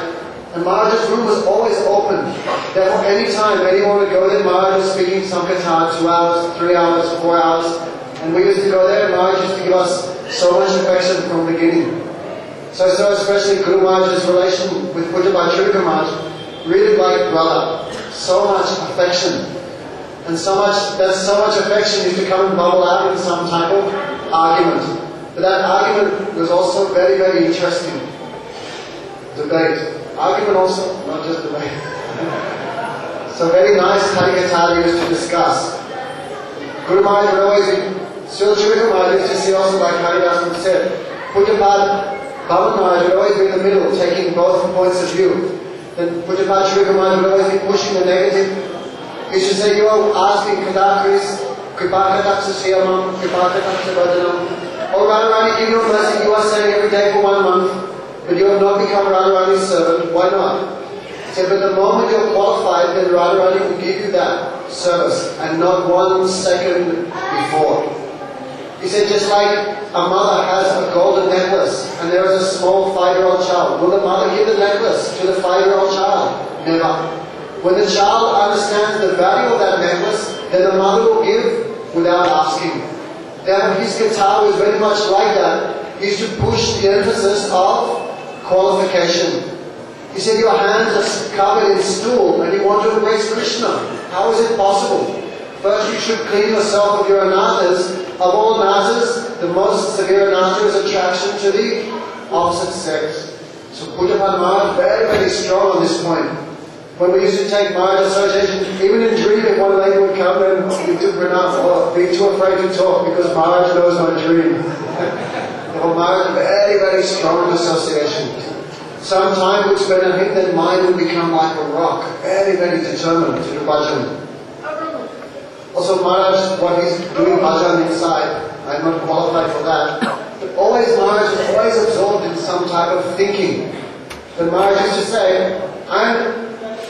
B: and Maharaj's room was always open. Therefore, any time anyone would go there, Maharaj was speaking Sankirtan 2 hours, 3 hours, 4 hours, and we used to go there, and Maharaj used to give us so much affection from the beginning. So especially Guru Maharaj's relation with Pujapad Jivaka Maharaj, really like brother. So much affection. And so much affection used to come and bubble out in some type of argument. But that argument was also very, very interesting. Debate. Argument also, not just debate. So very nice Harikatha used to discuss. Guru Maharaj would always be, Srila Jivaka Maharaj used to see also like Haridas would say, Pujapad Bhavan Maharaj would always be in the middle, taking both points of view. Then Pujapad Jivaka Maharaj would always be pushing the negative. He should say, you are asking Kadakris, Kripakataksa Siyamam, Kripakataksa Vadanam. Oh Radharani, give your mercy, you are saying every day for 1 month, but you have not become Radharani's servant, why not? He said, but the moment you're qualified, then Radharani will give you that service, and not 1 second before. He said, just like a mother has a golden necklace, and there is a small 5-year-old child, will the mother give the necklace to the 5-year-old child? Never. When the child understands the value of that necklace, then the mother will give without asking. Then his guitar was very much like that. He used to push the emphasis of qualification. He said, your hands are covered in stool and you want to embrace Krishna. How is it possible? First you should clean yourself of your anathas. Of all anathas, the most severe anatha is attraction to the opposite sex. So Pujapad Maharaj very, very strong on this point. When we used to take Maharaj association, even in dream, if one lady would come and we took Pranam or be too afraid to talk because Maharaj knows my dream. Therefore Maharaj very, very strong in association. Some time would spend on him, then mind would become like a rock, very, very determined to do bhajan. Also Maharaj, what he's doing bhajan inside, I'm not qualified for that. But always Maharaj was always absorbed in some type of thinking. But Maharaj used to say,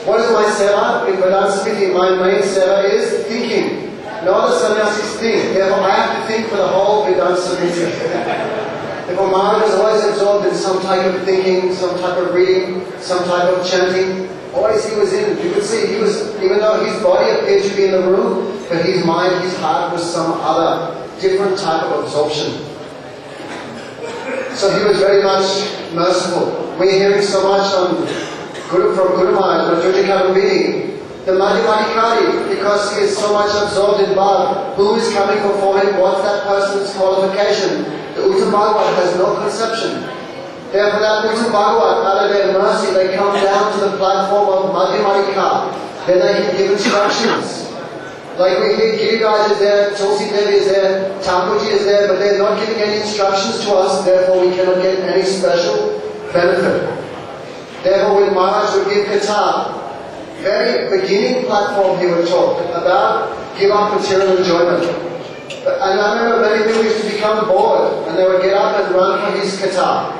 B: what is my seva? In Vedanta Samiti, my main seva is thinking. No other sannyasis think. Therefore, I have to think for the whole Vedanta Samiti. Therefore, Maharaj was always absorbed in some type of thinking, some type of reading, some type of chanting. Always he was in. You could see he was, even though his body appeared to be in the room, but his mind, his heart was some other different type of absorption. So he was very much merciful. We're hearing so much on Guru from Guru Maharaj, Majoji Kavamini, the Madhyamadikari, because he is so much absorbed in Bhav, who is coming before him, what's that person's qualification? The Uttam Bhagavat has no conception. Therefore that Uttam Bhagavat, out of their mercy, they come down to the platform of Madhyamadika. Then they give instructions. Like we hear Giriraj is there, Tulsi Devi is there, Thakurji is there, but they're not giving any instructions to us, therefore we cannot get any special benefit. Therefore when Maharaj would give Katha, very beginning platform he would talk about give up material enjoyment. And I remember many people used to become bored and they would get up and run from his Katha.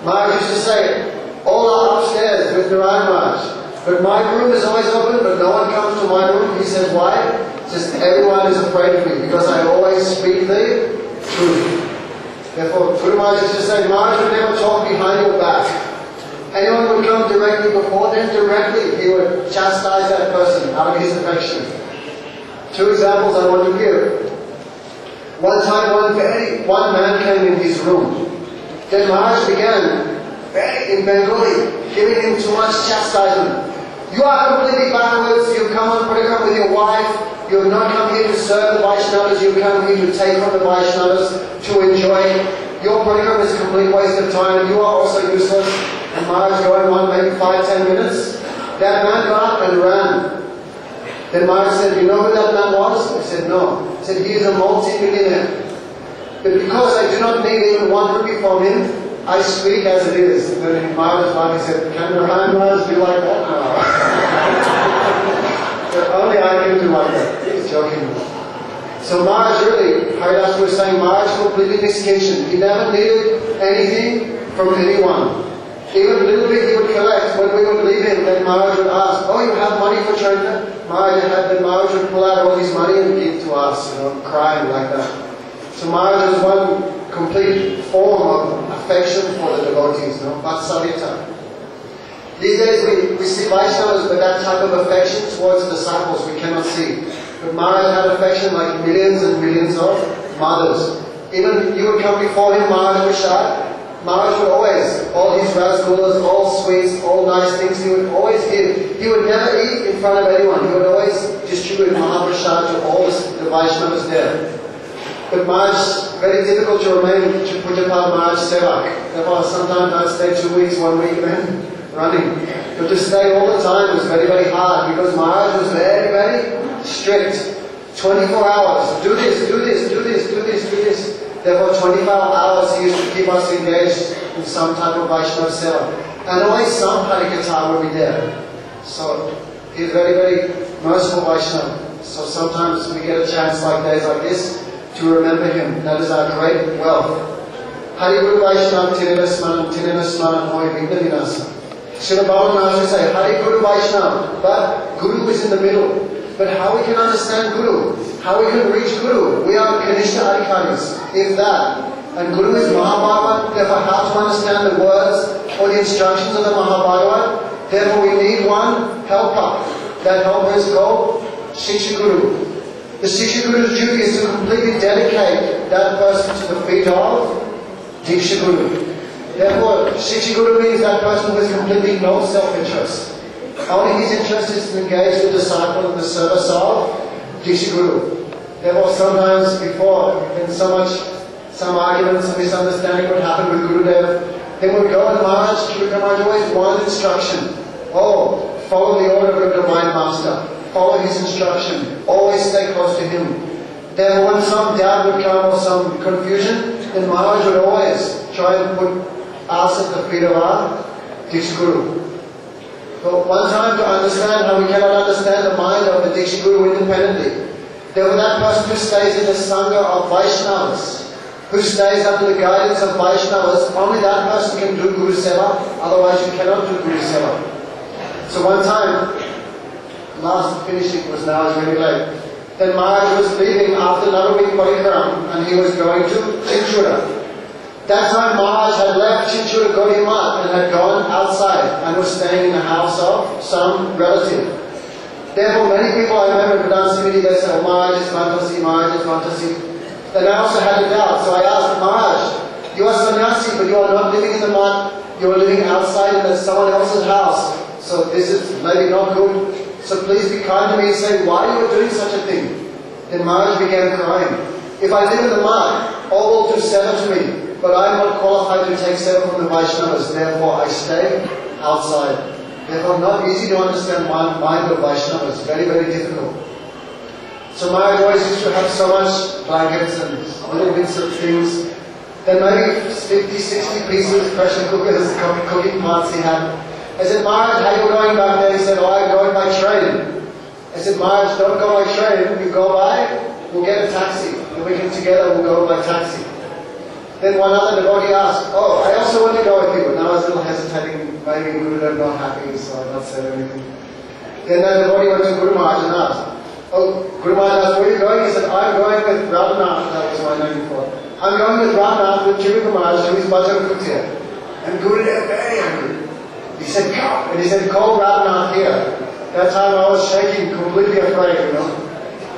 B: Maharaj used to say, all are upstairs with Narayan Maharaj. But my room is always open, but no one comes to my room. He says, why? Just everyone is afraid of me because I always speak the truth. Therefore, Guru Maharaj used to say, Maharaj would never talk behind your back. Anyone would come directly before them, directly he would chastise that person out of his affection. Two examples I want to give. One time one man came in his room. Then Maharaj began, in Bengali, giving him too much chastisement. You are completely backwards, you've come on Parikram with your wife, you have not come here to serve the Vaishnavas, you've come here to take from the Vaishnavas, to enjoy. Your Parikram is a complete waste of time, you are also useless. And Maharaj going on maybe 5-10 minutes. That man got up and ran. Then Maharaj said, you know who that man was? I said, no. He said, he is a multi-millionaire. But because I do not need even 1 rupee from him, I speak as it is. And then Maharaj finally said, can Narayan Maharaj be like that? No. But only I can do like that. He's joking. So Maharaj really, Haridas was saying, Maharaj completely miskinship. He never needed anything from anyone. Even a little bit he would collect. When we would leave him, then Maharaj would ask, oh, you have money for Chandra? Then Maharaj would pull out all his money and give to us, crying like that. So Maharaj was one complete form of affection for the devotees, Vatsalita. These days we see Vaishnavas, but that type of affection towards the disciples we cannot see. But Maharaj had affection like millions and millions of mothers. Even you would come before him, Maharaj was shy. Maharaj would always, all his rasgullas, all sweets, all nice things, he would always give. He would never eat in front of anyone. He would always distribute Mahaprasad to all the Vaishnavas there. But Maharaj, very difficult to remain Pujapad Maharaj Sevak. Therefore, sometimes I'd stay 2 weeks, 1 week, then running. But to stay all the time was very, very hard because Maharaj was very, very strict. 24 hours. Do this, do this, do this, do this, do this. Therefore, 24 hours he used to keep us engaged in some type of Vaishnava Seva. And always some Harikatha would be there. So, he's very, very merciful Vaishnava. So sometimes we get a chance like days like this to remember him. That is our great wealth. Hari Guru Vaishnava Tirena Smaran Hoy Vigna Vinasa. Srila Bhavanan Maharaj say, Hari Guru Vaishnava, but Guru is in the middle. But how we can understand Guru? How we can reach Guru? We are Kanishta Adhikaris, if that. And Guru is Mahabhagavat, therefore how to understand the words or the instructions of the Mahabhagavat? Therefore we need one helper. That helper is called Shiksha Guru. The Shiksha Guru's duty is to completely dedicate that person to the feet of Diksha Guru. Therefore, Shiksha Guru means that person who has completely no self-interest. Only his interest is to engage the disciple in the service of Diksha Guru. Therefore, sometimes before, some arguments, some misunderstanding would happen with Gurudev. Then would go and Maharaj, Srila Maharaj always one instruction. Oh, follow the order of the Divine Master. Follow his instruction. Always stay close to him. Therefore, when some doubt would come or some confusion, then Maharaj would always try and put us at the feet of our Diksha Guru. But one time to understand how we cannot understand the mind of the Diksha Guru independently. Therefore, that person who stays in the Sangha of Vaishnavas, who stays under the guidance of Vaishnavas, only that person can do Guru Seva, otherwise you cannot do Guru Seva. So one time, last finishing was now, it's really late. Then Maharaj was leaving after another week Parikram and he was going to Chinchura. That time Maharaj had left Chinchura Gaudiya Math and had gone outside and was staying in the house of some relative. Therefore many people I remember in Pradhan Samiti, they said, oh, Maharaj is Mantasi, Maharaj is Mantasi. Then I also had a doubt, so I asked Maharaj, you are sannyasi but you are not living in the mat, you are living outside in someone else's house. So this is maybe not good. So please be kind to me and say, why are you doing such a thing? Then Maharaj began crying. If I live in the mud, all will do seva to me, but I am not qualified to take seva from the Vaishnavas, therefore I stay outside. Therefore not easy to understand one mind of Vaishnavas, very, very difficult. So Maharaj always used to have so much blankets and little bits of things. Then maybe 50, 60 pieces, pressure cookers, cooking pots he had. I said, Maharaj, how are you going back there? He said, oh, I'm going by train. I said, Maharaj, don't go by train. You go by, we'll get a taxi. And we can together, we'll go by taxi. Then one other devotee asked, oh, I also want to go with you. And I was a little hesitating, maybe Gurudev not happy, so I not said anything. Then that devotee went to Guru Maharaj and asked, oh, Guru Maharaj asked, where are you going? He said, I'm going with Radhanath, that was my name before. I'm going with Radhanath with Chivika Maharaj to his Bhajan Kutia. And Gurudev very angry. He said, come. And he said, call Radhanath here. That time I was shaking, completely afraid, you know.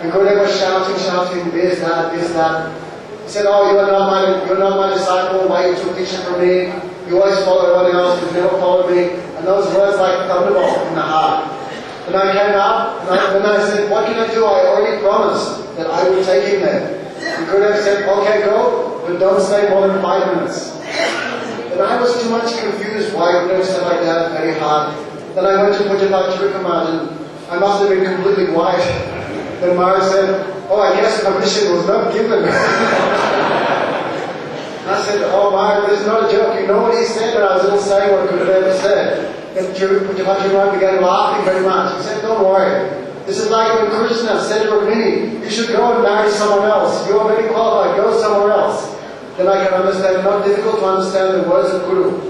B: And Gurudev was shouting, this, that. He said, oh, you're not my disciple, why you took teaching from me? You always follow everyone else, you never followed me. And those words like thunderbolt in the heart. And I came out, and I said, what can I do? I already promised that I would take him there. And Gurudev said, okay, go, but don't stay more than 5 minutes. And I was too much confused why Gurudev said like that, very hard. Then I went to Pujapad Chivika Maharaj, and I must have been completely white. Then Maharaj said, oh, I guess permission was not given. I said, oh Maharaj, this is not a joke. You know what he said? And I was just saying what Gurudev said. And Pujapad Chivika Maharaj began laughing very much. He said, don't worry. This is like when Krishna said to Rukmini, you should go and marry someone else. You are very qualified, go somewhere else. Then I can understand, not difficult to understand the words of Guru.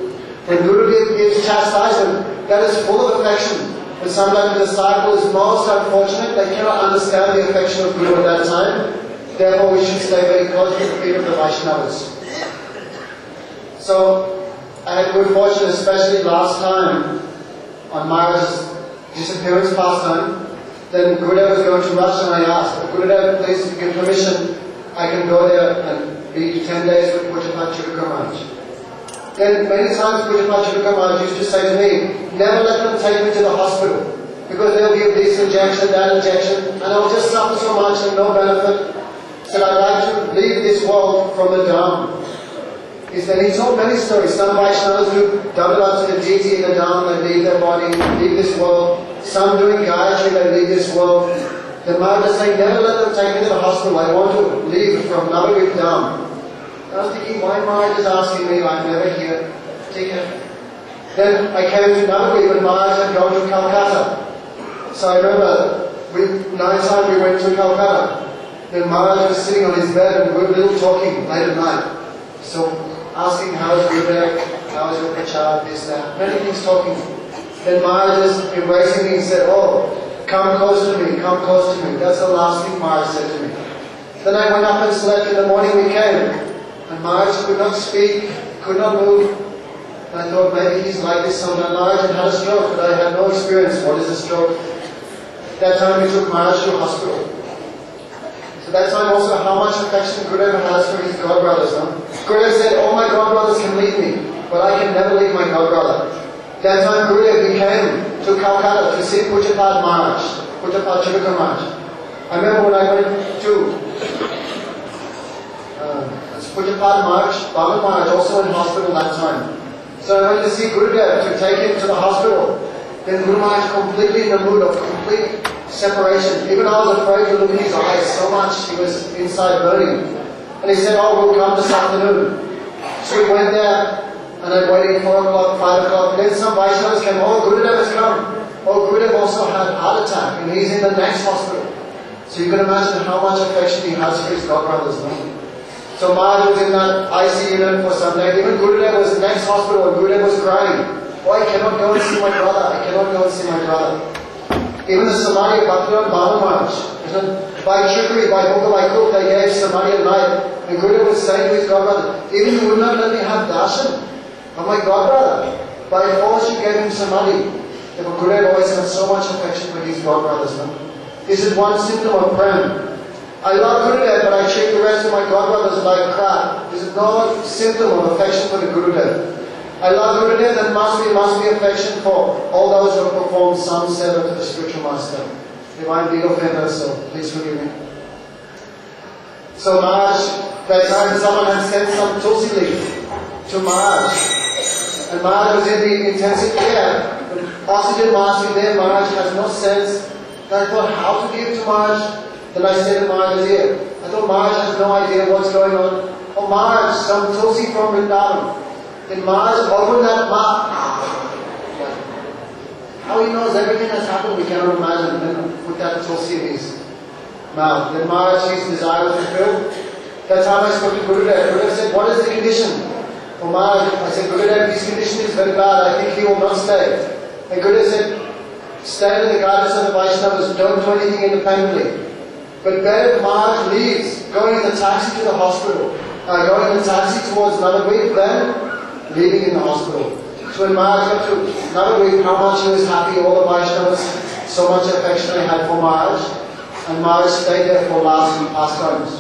B: When Guru gives chastisement, that is full of affection. But sometimes the disciple is most unfortunate, they cannot understand the affection of Guru at that time. Therefore we should stay very close to the feet of the Vaishnavas. So, I had good fortune, especially last time, on Maharaj's disappearance pastime. Then Gurudev was going to Russia and I asked, Gurudev, please give permission, I can go there and be 10 days with Pujapad Chivika Maharaj. Then many times Pujapad Chivika Maharaj used to say to me, never let them take me to the hospital, because they'll give this injection, that injection, and I'll just suffer so much and no benefit. So I'd like to leave this world from the Dham. He said, he told many stories. Some Vaishnavas who double up to the deity in the Dham, they leave their body, leave this world. Some doing Gayatri, they leave this world. The Maharaj is saying, never let them take me to the hospital. I want to leave from Navadvip Dham. I was thinking, why Maharaj is asking me? I'm never here. Take it. Then I came to Navadvip and Maharaj had gone to Calcutta. So I remember, night time we went to Calcutta. Then Maharaj was sitting on his bed and we were a little talking late at night. So asking, how's Gurudev, how's your prachar, this, that, many things talking. Then Maharaj is embracing me and said, oh, come close to me, come close to me. That's the last thing Maharaj said to me. Then I went up and slept. In the morning we came, and Maharaj could not speak, could not move. And I thought maybe he's like this sometime. Maharaj had a stroke, but I had no experience. What is a stroke? That time we took Maharaj to a hospital. So that time also how much affection Gurudev has for his godbrothers. Huh? Gurudev said, all my godbrothers can leave me, but I can never leave my godbrother. That time Gurudev came to Calcutta to see Pujapad Maharaj, Pujapad Chivika Maharaj. I remember when I went to Pujapad Maharaj, Bhavan Maharaj, also in hospital that time. So I went to see Gurudev to take him to the hospital. Then Guru Maharaj completely in the mood of complete separation. Even I was afraid to look in his eyes so much, he was inside burning. And he said, oh, we'll come this afternoon. So we went there, and I waited 4 o'clock, 5 o'clock. Then some Vaishnavas came, oh, Gurudev has come. Oh, Gurudev also had a heart attack, and he's in the next hospital. So you can imagine how much affection he has for his godbrothers. No? So Maharaj was in that IC unit for some day. Even Gurudev was in the next hospital, and Gurudev was crying. Oh, I cannot go and see my brother. I cannot go and see my brother. Even the Samadhi of Bhaktivinoda Bhava Maharaj, by trickery, by hook or by crook, they gave Samadhi at night. And Gurudev was saying to his godbrother, even you would not let me have darshan of my godbrother. By force you gave him Samadhi. Therefore Gurudev always had so much affection for his godbrothers. No? This is one symptom of prem. I love Gurudev, but I treat the rest of my godbrothers like crap. This is no symptom of affection for the Gurudev. I love Gurudev. There must be affection for all those who have performed some seva to the spiritual master. If I'm being offended, so please forgive me. So Maharaj, that time someone had sent some tulsi leaf to Maharaj. And Maharaj was in the intensive care. Oxygen mask there, Maharaj has no sense. And I thought how to give to Maharaj. Then I said to Maharaj's ear, I thought Maharaj has no idea what's going on. Oh Maharaj, some tulsi from Vrindavan. Then Maharaj opened that mouth. How he knows everything that's happened, we cannot imagine. Then put that tulsi in his mouth. Then Maharaj, his desire was fulfilled. That's how I spoke to Gurudev. Gurudev said, what is the condition? Oh Maharaj, I said, Gurudev, his condition is very bad. I think he will not stay. And Gurudev said, stay with the guidance of the Vaishnavas. Don't do anything independently. But better if Maharaj leaves, going in the taxi to the hospital, going in the taxi towards Navadvip, then leaving in the hospital. So when Maharaj got to Navadvip, how much he was happy, all the Vaishnavas, so much affection they had for Maharaj. And Maharaj stayed there for last pastimes.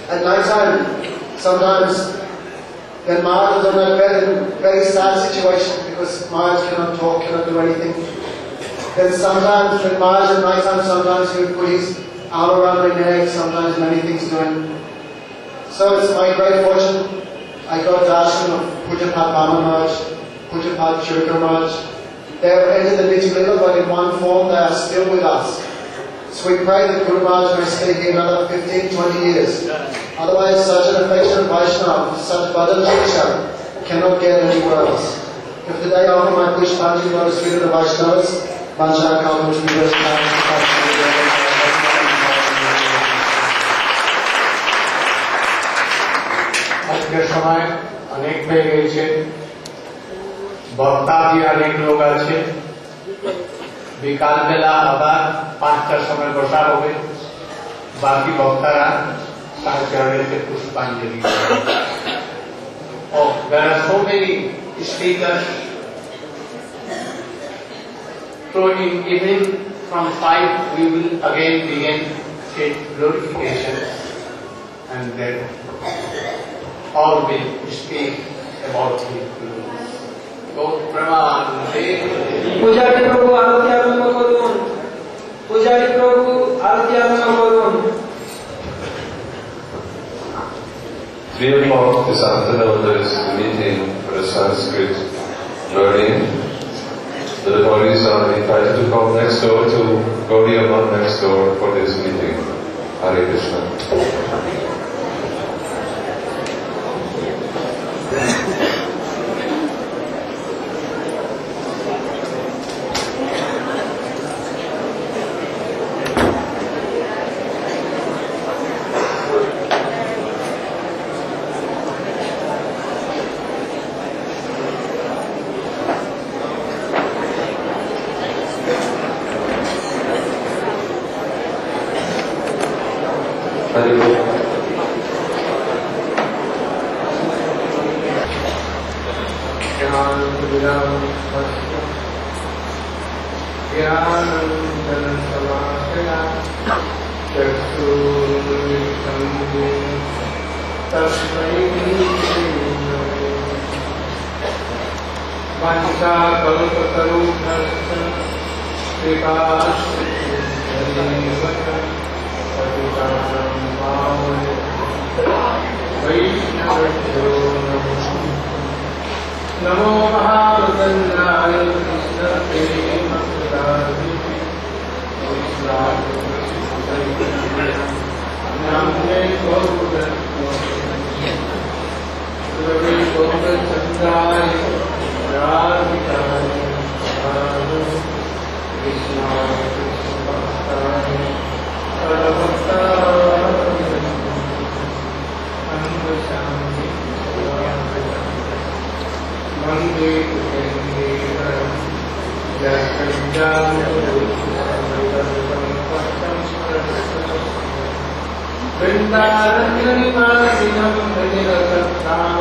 B: At night time, sometimes when Maharaj was on that bed in a very sad situation because Maharaj cannot talk, cannot do anything. Then sometimes when Maharaj at night time, sometimes he would put his arm around my neck, sometimes many things doing. So it's my great fortune. I got darshan of Pujyapat Bama Maharaj, Pujyapat Chirika Maharaj. They have entered the Nitya Lila, but in one form they are still with us. So we pray that Guru Maharaj may stay here another 15, 20 years. Otherwise, such an affectionate Vaishnava, such Bhajan Diksha, cannot get anywhere else. If today I offer my Pushpanjali lotus feet to the Vaishnavas, Vancha Kalpam Shri
C: আজকের সময় অনেক হয়ে গেছে, বক্তা দিয়ে অনেক লোক আছে। বিকালবেলা আবার 5টার সময় বসা হবে, বাকি বক্তারা তার চরণেতে পুষ্পাঞ্জলি। Oh, there are so many speakers. So in evening from 5 we will again begin state glorification, and then all will speak about His glory. So, Pramanande.
D: Pujari Prabhu Arati Arambha Korun. Pujari Prabhu Arati Arambha Korun.
E: 3 o'clock this afternoon there is a meeting for the Sanskrit learning. The devotees are invited to come next door to Gaudiya Math next door for this meeting. Hare Krishna.
C: Namo Mahaprasannaya Krishna Prema Pradhi Krishna Namne Gaurudana Ravi Gaura Chandaya Radhikaya Krishna Krishna Sarvata Anvashami Mande Kundera Jakanjam Vrindaranjani Vasinam Vrindaranjam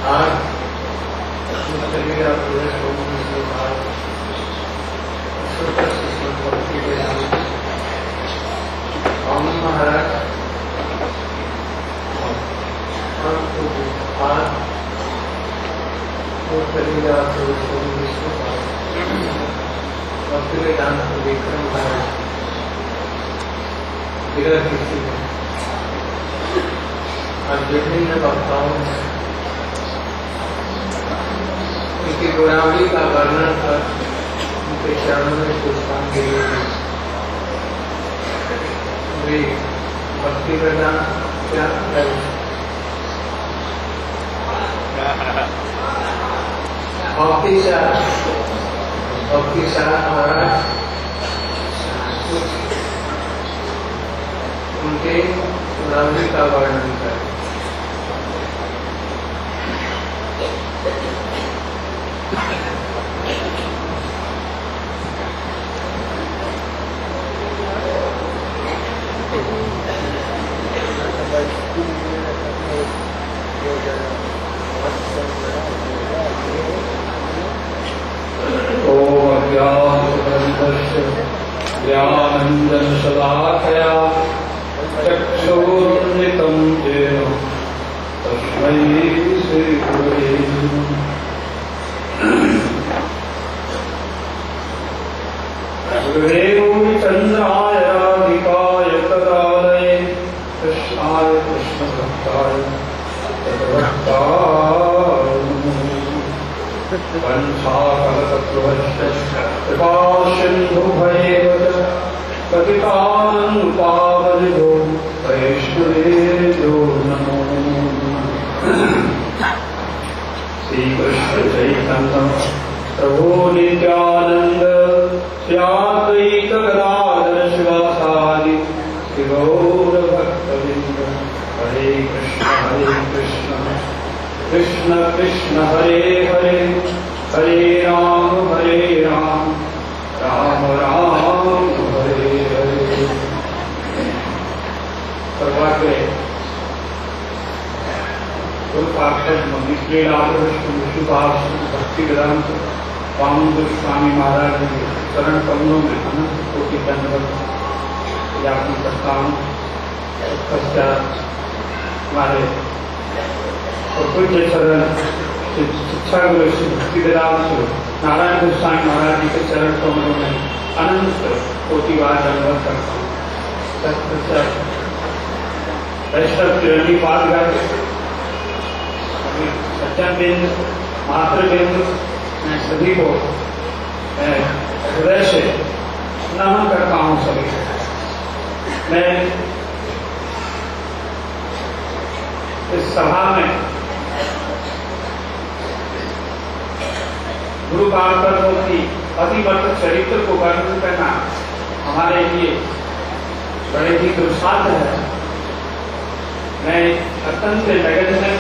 C: आज भक्ति वेदांत विक्रम महाराज विग्रह कृषि में और विभिन्न वक्ताओं ने उनकी गुणावली का वर्णन कर उनके चरणों में पुष्पांजलि दी। भक्ति वेदांत क्या है? भक्ति शाह महाराज उनके गुणावली का वर्णन करें।
F: ज्ञानंजन शलाकया चक्षुरुन्मिलितं येन तस्मै श्रीगुरवे चन्द्राय राधिकाय तदालये कृष्णाय कृष्णभक्ताय तद्भक्ताय वंशाकलतत्त्वस्य कृपासिन्धुभयेव च पतितानुपावनिभो वैष्णवेभ्यो नमो श्रीकृष्ण चैतन्य प्रभु नित्यानंद श्री अद्वैत गदाधर शिवासादि श्री गौर भक्तवृंद हरे कृष्ण कृष्ण कृष्ण हरे हरे हरे राम राम राम हरे हरे। सर्वाग्रे भक्ति वेदांत वामन स्वामी महाराज के चरण कमलों में अनंत कोटि दंडवत ज्ञापन करता हूँ। पश्चात हमारे पूज्य चरण शिक्षा गुरु श्री भक्ति वेदांत नारायण गोस्वामी महाराज जी के चरण कमलों में अनंत कोटि बार दंडवत करता हूँ। तत्पश्चात वैष्णव त्रिवेणी पादगढ़ सज्जन बिंद मातृ बिंद मैं सभी को हृदय से नमन करता हूँ। सभी मैं इस सभा में गुरु कामकर्मों की अतिमत चरित्र को वर्णन करना हमारे लिए बड़े ही दुस्साध्य है। मैं अत्यंत नगण्य में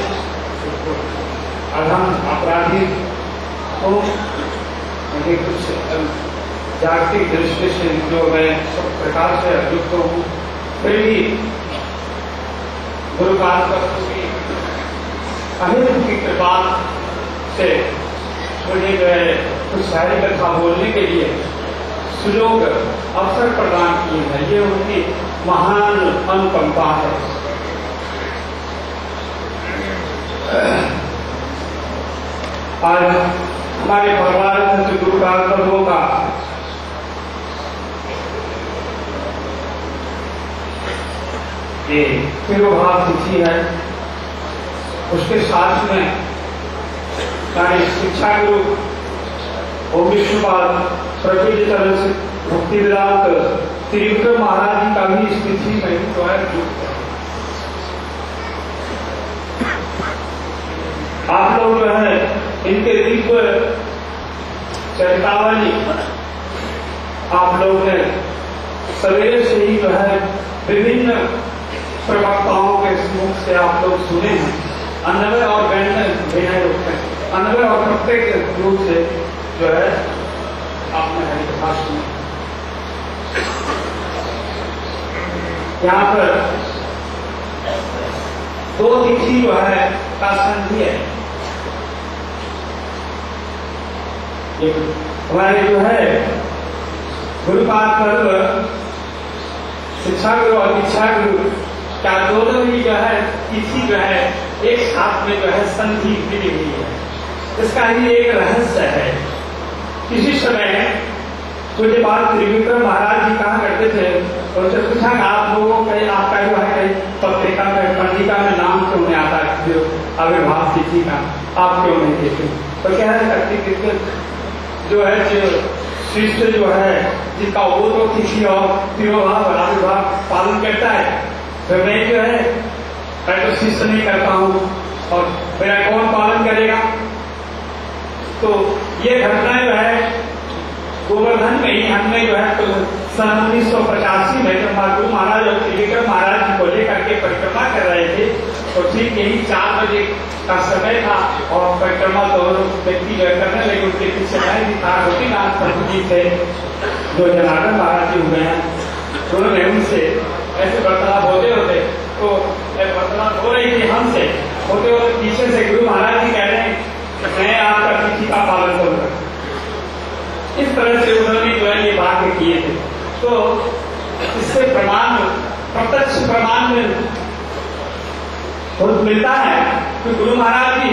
F: अधम अपराधी हूँ। मुझे कुछ जागतिक दृष्टि से जो मैं सब प्रकार से अयुक्त हूँ, फिर भी गुरु कामकर्मों की अहिंद की कृपा से मुझे जो है कुछ सारी कथा बोलने के लिए सुयोग अवसर प्रदान किए हैं। ये उनकी महान अनुकंपा है। आज हमारे भगवान गुरु कामकर्मों का ये तिरुभाव तिथि है। उसके साथ में हमारे शिक्षा गुरु ओम विष्णुपाल प्रकृति तरह से भक्ति वेदांत त्रिविक्रम महाराज जी का भी इस तिथि में तो है। आप लोग जो है इनके दिव्य चरितावली आप लोग ने सवेरे से ही जो है विभिन्न प्रवक्ताओं के मुख से आप लोग सुने हैं। अन्वय और विनय रूप में अन्वय और प्रत्येक रूप से जो है आपने हरिकथा सुनी। यहाँ पर दो तिथि जो है का संधि है। हमारे जो है गुरुपाद पर्व शिक्षा गुरु और दीक्षा गुरु का दोनों ही जो है तिथि जो है एक साथ में जो है संधि मिली हुई है। इसका ही एक रहस्य है। किसी समय कुछ बात त्रिविक्रम महाराज जी कहा करते थे, तो उनसे पूछा कि आप लोगों के आपका जो है पत्रिका में पंडिका में नाम क्यों नहीं आता जो आविर्भाव तिथि का, आप क्यों नहीं देते? तो क्या है शक्ति जो है जो शिष्य जो है जिसका वो तो तिथि और तिरोभाव आविर्भाव पालन करता है, तो मैं जो है मैं तो शिष्य नहीं करता हूँ और मेरा कौन पालन करेगा? तो ये घटना जो है गोवर्धन में ही हमने जो है तो सन 1985 में जब गुरु महाराज और त्रिविक्रम महाराज जी को लेकर के परिक्रमा कर रहे थे, तो ठीक यही 4 बजे का समय था और परिक्रमा दोनों व्यक्ति जो करने लगे, उनके पीछे मैं भी था, गोपीनाथ प्रभु जी थे जो जनार्दन महाराज जी हुए हैं, उन्होंने उनसे ऐसे वार्तालाप होते तो वार्तालाप हो रही थी हमसे, होते होते पीछे से गुरु महाराज जी कह रहे हैं मैं आपका तिथि का पालन करूंगा। इस तरह से उन्होंने जो है ये वाक्य किए थे। तो इससे प्रमाण प्रत्यक्ष प्रमाण बहुत मिलता है कि गुरु महाराज जी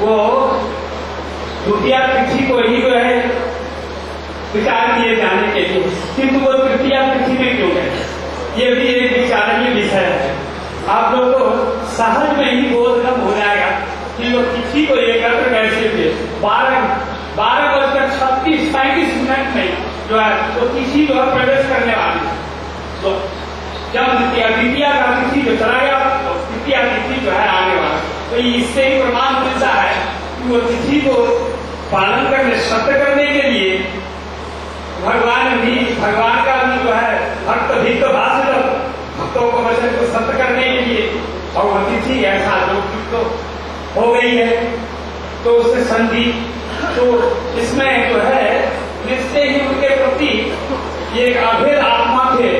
F: वो द्वितीया तिथि को ही जो है विचार किए जाने के लिए, किंतु वो तृतीया तिथि में क्यों गए, ये भी एक विचारणीय विषय है। आप लोग को सहज में ही बोधगम हो जाएगा कि वो तिथि को एकत्र कैसे किए। 12:36-37 में जो है वो तिथि जो है प्रवेश करने वाली, तो जब द्वितीया का तिथि जो चला गया तो तृतीया तिथि जो है आने वाला, तो इससे ही प्रमाण मिलता है कि वो तिथि को पालन करने सत्य करने के लिए भगवान का भी जो है भक्त भिक्त भाषित भक्तों को वचन को सत्य करने के लिए, और वह तिथि ऐसा जो तो हो गई है तो उससे संधि, तो इसमें जो है निश्चय ही उनके प्रति ये अभेद आत्मा थे,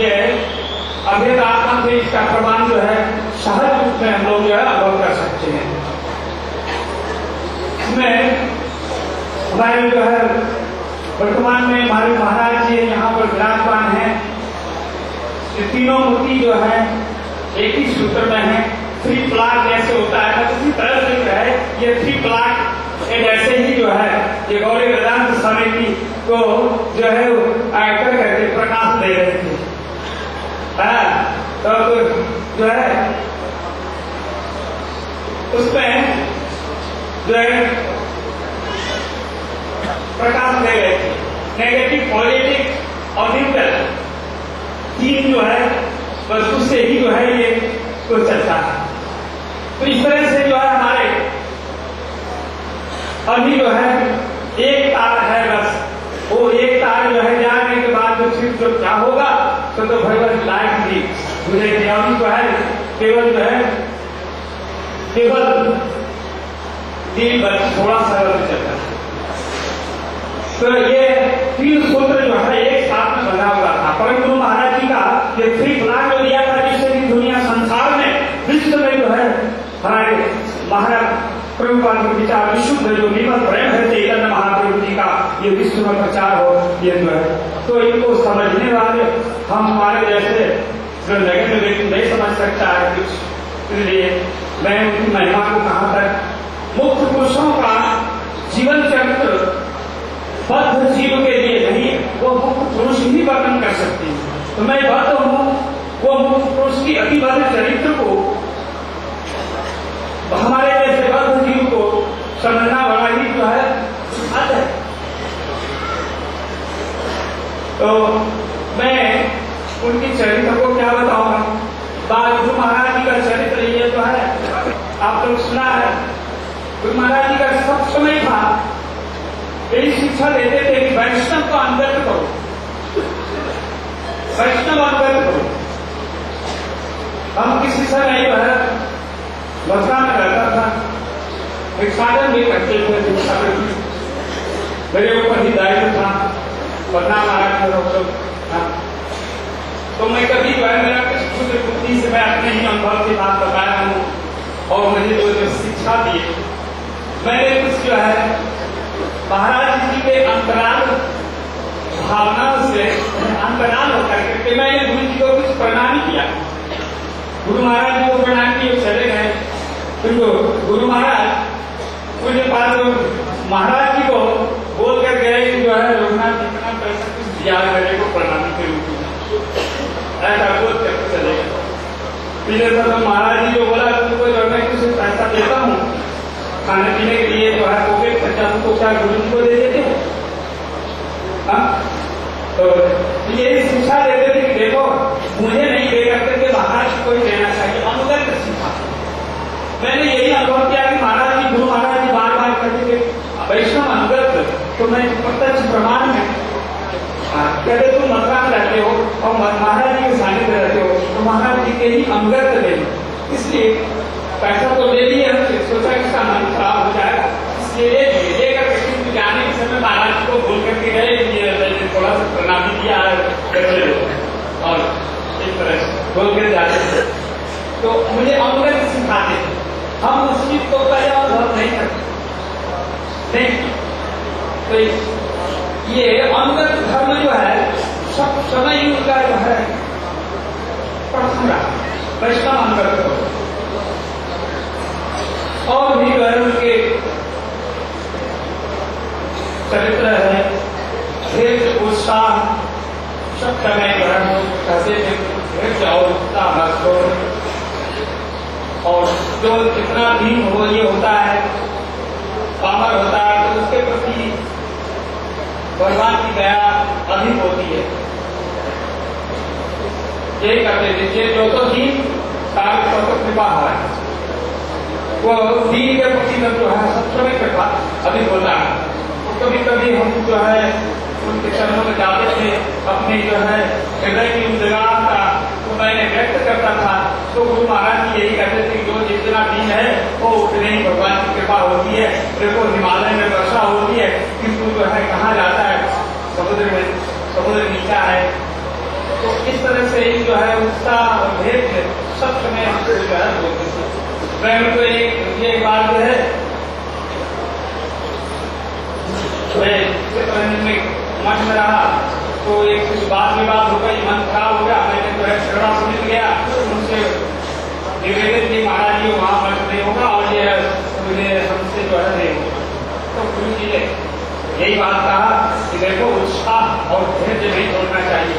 F: ये अभेद आत्मा थे, इसका प्रमाण जो है सहज रूप में हम लोग जो है अनुभव कर सकते हैं। इसमें हमारे जो है वर्तमान में हमारे महाराज जी यहाँ पर विराजमान है, ये तीनों मूर्ति जो है एक ही सूत्र में है। 3 प्लाट जैसे होता है उसी तरह से जो है ये 3 प्लाट ऐसे ही जो है ये गौरी वेदांत समिति को जो है आकर करके प्रकाश दे रहे थे। तो जो है उसमें जो है प्रकाश दे रहे थे, नेगेटिव पॉजिटिव और न्यूट्रल 3 जो है बस उससे ही जो है ये तो चलता है। तो इस तरह से जो है हमारे अभी जो है एक तार है, बस वो एक तार जो है जाने के बाद जो क्या होगा तो भगवत लाइफ भी मुझे जो है केवल जो है केवल दिल बस थोड़ा सा चलता है। तो ये 3 सूत्र जो है एक साथ में बना हुआ था, परंतु महाराज जी का ये 3 प्लान जो दिया था जिससे कि दुनिया संसार में विश्व में जो है हमारे महाराज प्रभुपाद के विचार विशुद्ध जो निर्मल प्रेम है चैतन्य महाप्रभु जी का ये विश्व में प्रचार हो, ये जो है तो इनको समझने वाले हम हमारे जैसे जो नगण्य व्यक्ति नहीं समझ सकता है कुछ, इसलिए मैं उनकी महिमा को कहां तक मुक्त पुरुषों का जीवन चरित्र बद्ध जीव के लिए नहीं, वो मुक्त पुरुष ही वर्णन कर सकती है। तो मैं बद्ध हूं, वो मुक्त पुरुष की अतिबद्ध चरित्र को हमारे जैसे बद्ध जीव को समझना बड़ा ही जो है सुखद है। तो मैं उनकी चरित्र को क्या बताऊंगा, गुरु महाराज जी का चरित्र ये तो है, आप लोग सुना है गुरु महाराज जी का सब समय था यही शिक्षा देते थे कि वैष्णव को अनुगत करो, वैष्णव अनुगत करो। हम किसी से नहीं है मथुरा में रहता था, भिक्षाटन भी करते थे, भिक्षाटन मेरे ऊपर ही दायित्व था, बदनाम महाराज था। तो मैं कभी मेरा कुछ बुद्धि से मैं अपने ही अनुभव की बात बताया हूँ और मुझे जो शिक्षा दी मैंने कुछ जो है महाराज जी के अंतराल भावनाओं से अंतराल होकर के मैंने गुरु जी को कुछ प्रणाम किया। गुरु महाराज जी को प्रणाम किए चले गए, फिर गुरु महाराज मुझे बात महाराज जी को पिछले साल महाराज जी जो बोला तुमको जो मैं कुछ पैसा देता हूँ खाने पीने के लिए जो है वो खर्चा तुमको क्या गुरु को दे देते हो। हाँ तो ये शिक्षा देते थे कि देखो मुझे नहीं दे करके के महाराज को ही देना चाहिए, अनुगत शिक्षा। मैंने यही अनुभव किया कि महाराज जी गुरु महाराज जी बार बार कहते थे वैष्णव अनुगत, तो मैं प्रत्यक्ष प्रमाण में कहते तुम मथुरा में रहते हो और महाराज जी के सानिध्य रहते हो तो महाराज जी के ही अनुगत ले, इसलिए पैसा तो ले लिया, सोचा कि इसका मन खराब हो जाएगा, इसलिए लेकर के जाने के समय महाराज जी को भूल करके गए, थोड़ा सा प्रणामी दिया और इस तरह से बोल कर जाते थे। तो मुझे अनुगत सिखाते थे, हम उस चीज को पहले अनुभव नहीं करते। तो ये अनुगत धर्म जो है सब समय उनका जो है प्रथम रहा, वैष्णव अनुगत हो। और भी जो है उनके चरित्र है, धैर्य उत्साह सब समय जो है कहते थे धैर्य और उत्साह। और जो जितना भी हो ये होता है पावर होता है तो उसके प्रति भगवान की दया अधिक होती है। यही करते थे जो तो दीन कार्य कृपा है वो दीन के प्रति जो है सब समय कृपा अधिक होता है। कभी कभी हम जो है उनके चरणों में जाते थे, अपने जो है हृदय की उद्गार का तो मैंने व्यक्त करता था, तो गुरु महाराज जी यही कहते थे जो जितना दीन है वो उतने ही भगवान की कृपा होती है। देखो हिमालय में वर्षा होती है किंतु जो है कहाँ जाता है समुद्र में, समुद्र नीचा है। तो इस तरह से जो है उत्साह और भेद सब समय हमको जो है बोलते थे। मैं उनको एक बात जो है मठ में रहा तो एक कुछ बात विवाद हो गई, मन खराब हो गया, मैंने जो है झगड़ा सुन गया, उनसे निवेदन की महाराज जी वहाँ मठ नहीं होगा और ये मुझे हमसे जो है नहीं होगा। तो गुरु जी ने यही बात कहा कि देखो उत्साह और धैर्य नहीं छोड़ना चाहिए।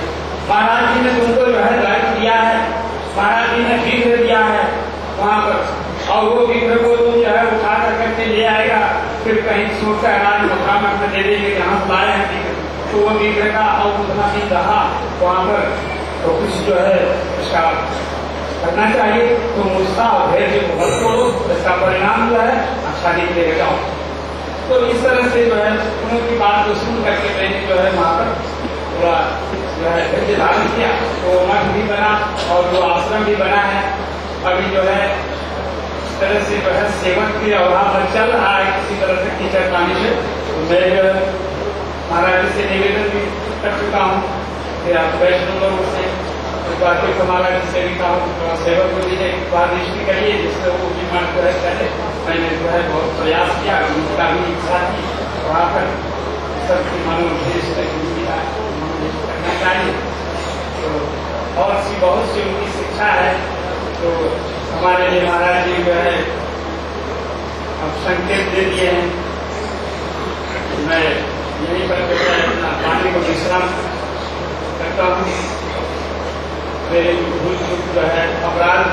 F: महाराज जी ने तुमको जो है दायित्व दिया है, महाराज जी ने विग्रह दिया है वहाँ पर, और वो विग्रह को तुम जो है उठा करके ले आएगा, फिर कहीं सोचता है राज मथुरा में दे देंगे जहाँ लाए हैं विग्रह, तो वो विग्रह का और उतना दिन रहा वहाँ पर, तो कुछ जो है इसका करना चाहिए। तो उत्साह और धैर्य को मत छोड़ो, इसका परिणाम जो है अच्छा निकलेगा। तो इस तरह से जो है उनकी बात को सुन करके मैंने जो है वहाँ पर पूरा जो है धैर्य धारण किया, तो मठ भी बना और जो आश्रम भी बना है। अभी जो है इस तरह से जो है सेवक की अभाव चल रहा है किसी तरह से कीचड़ पानी से, तो मैं जो है महाराज जी से निवेदन भी कर चुका हूँ, फिर आप वैष्णव लोगों से बाकी महाराज जी से भी कहा हूँ सेवक को दीजिए बात दृष्टि करिए जिससे वो भी मन जो है करे। मैंने जो है बहुत प्रयास किया, उनका भी इच्छा थी वहाँ पर सबकी मनोदेश करना चाहिए। तो और सी बहुत सी उनकी शिक्षा है, तो हमारे लिए महाराज जी जो है अब संकेत दे दिए हैं। मैं यही पर अपना पानी को विश्राम करता हूँ। मेरे भूल चूक जो है अपराध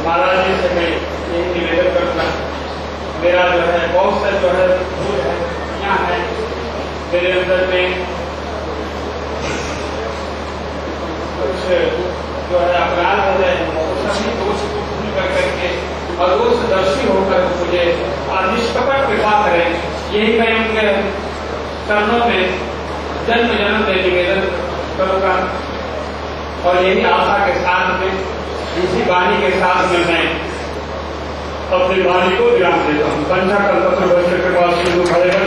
F: महाराज जी से मैं यही निवेदन करूँगा, मेरा जो है बहुत सा जो है भूल है यहाँ है मेरे अंदर में, कुछ जो है अपराध है सभी दोष को भूल कर करके और दोषदर्शी होकर मुझे निष्कपट कृपा करें, यही मैं उनके चरणों में जन्म जन्म में निवेदन करूँगा। और यही आशा के साथ में इसी वाणी के साथ में मैं अपनी वाणी को विराम देता हूँ। पंचा कल्पत्र वर्ष के बाद सिंधु खड़े हो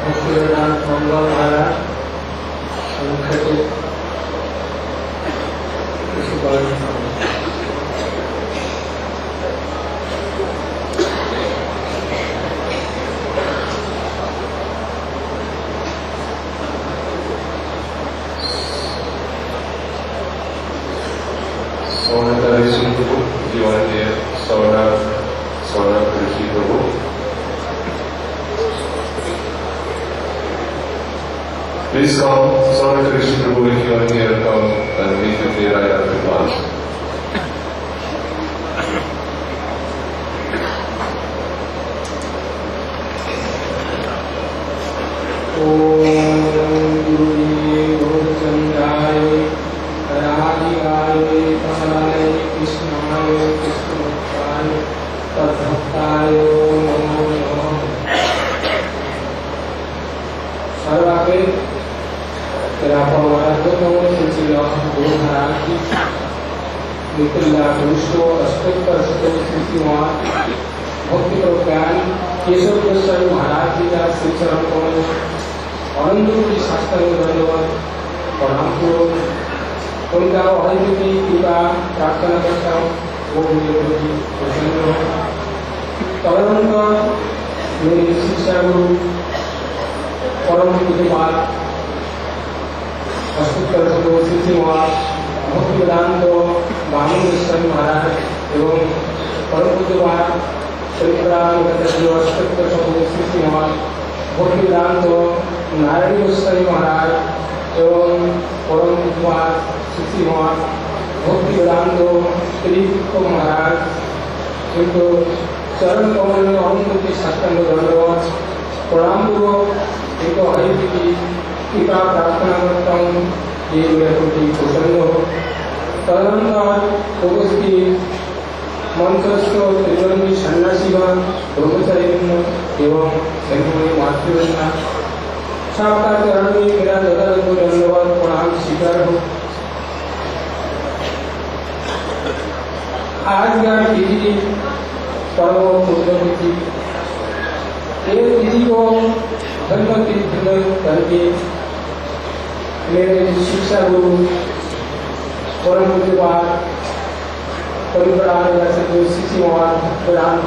D: भक्तिवेदांत मंगल महाराज संख्या इसी बात
E: So, do you want to hear story? Please come, Swami Krishna Prabhu, if you are here, come and meet with me right after class.
D: Keshav Goswami महाराज जी का श्री चरण कमल अनंतपुरी शास्त्र में धन्यवाद प्रणाम पूर्वक उनका अहिंद की कृपा प्रार्थना करता हूँ। वो मुझे प्रति प्रसन्न हो। तदनंतर मेरे शिक्षा गुरु परम पूज्यपाद अष्टोत्तर श्री भक्ति वेदांत वामन गोस्वामी महाराज एवं परम पूज्यपाद अष्टोत्तर श्री भक्ति वेदांत नारायण गोस्वामी महाराज एवं परम पूज्यपाद श्री भक्ति वेदांत त्रिविक्रम महाराज इनको चरण कमल में अनुभूति शास्त्र में धन्यवाद प्रणाम पूर्वक इनको हरि की कृपा प्रार्थना करता हूँ। ये मेरे प्रति प्रसन्न हो। तदनंतर उपस्थित मंत्रस्थ त्रिवेणी सन्यासीगण ब्रह्मचारी एवं सैनिक मातृवृंदा सबका चरण में मेरा हृदय को धन्यवाद प्रणाम स्वीकार हो। आज का तिथि पर्व पुण्यतिथि एक तिथि को धर्म तीर्थ करके मेरे शिक्षा गुरु परम पूज्यपाद परिवार श्री वेदांत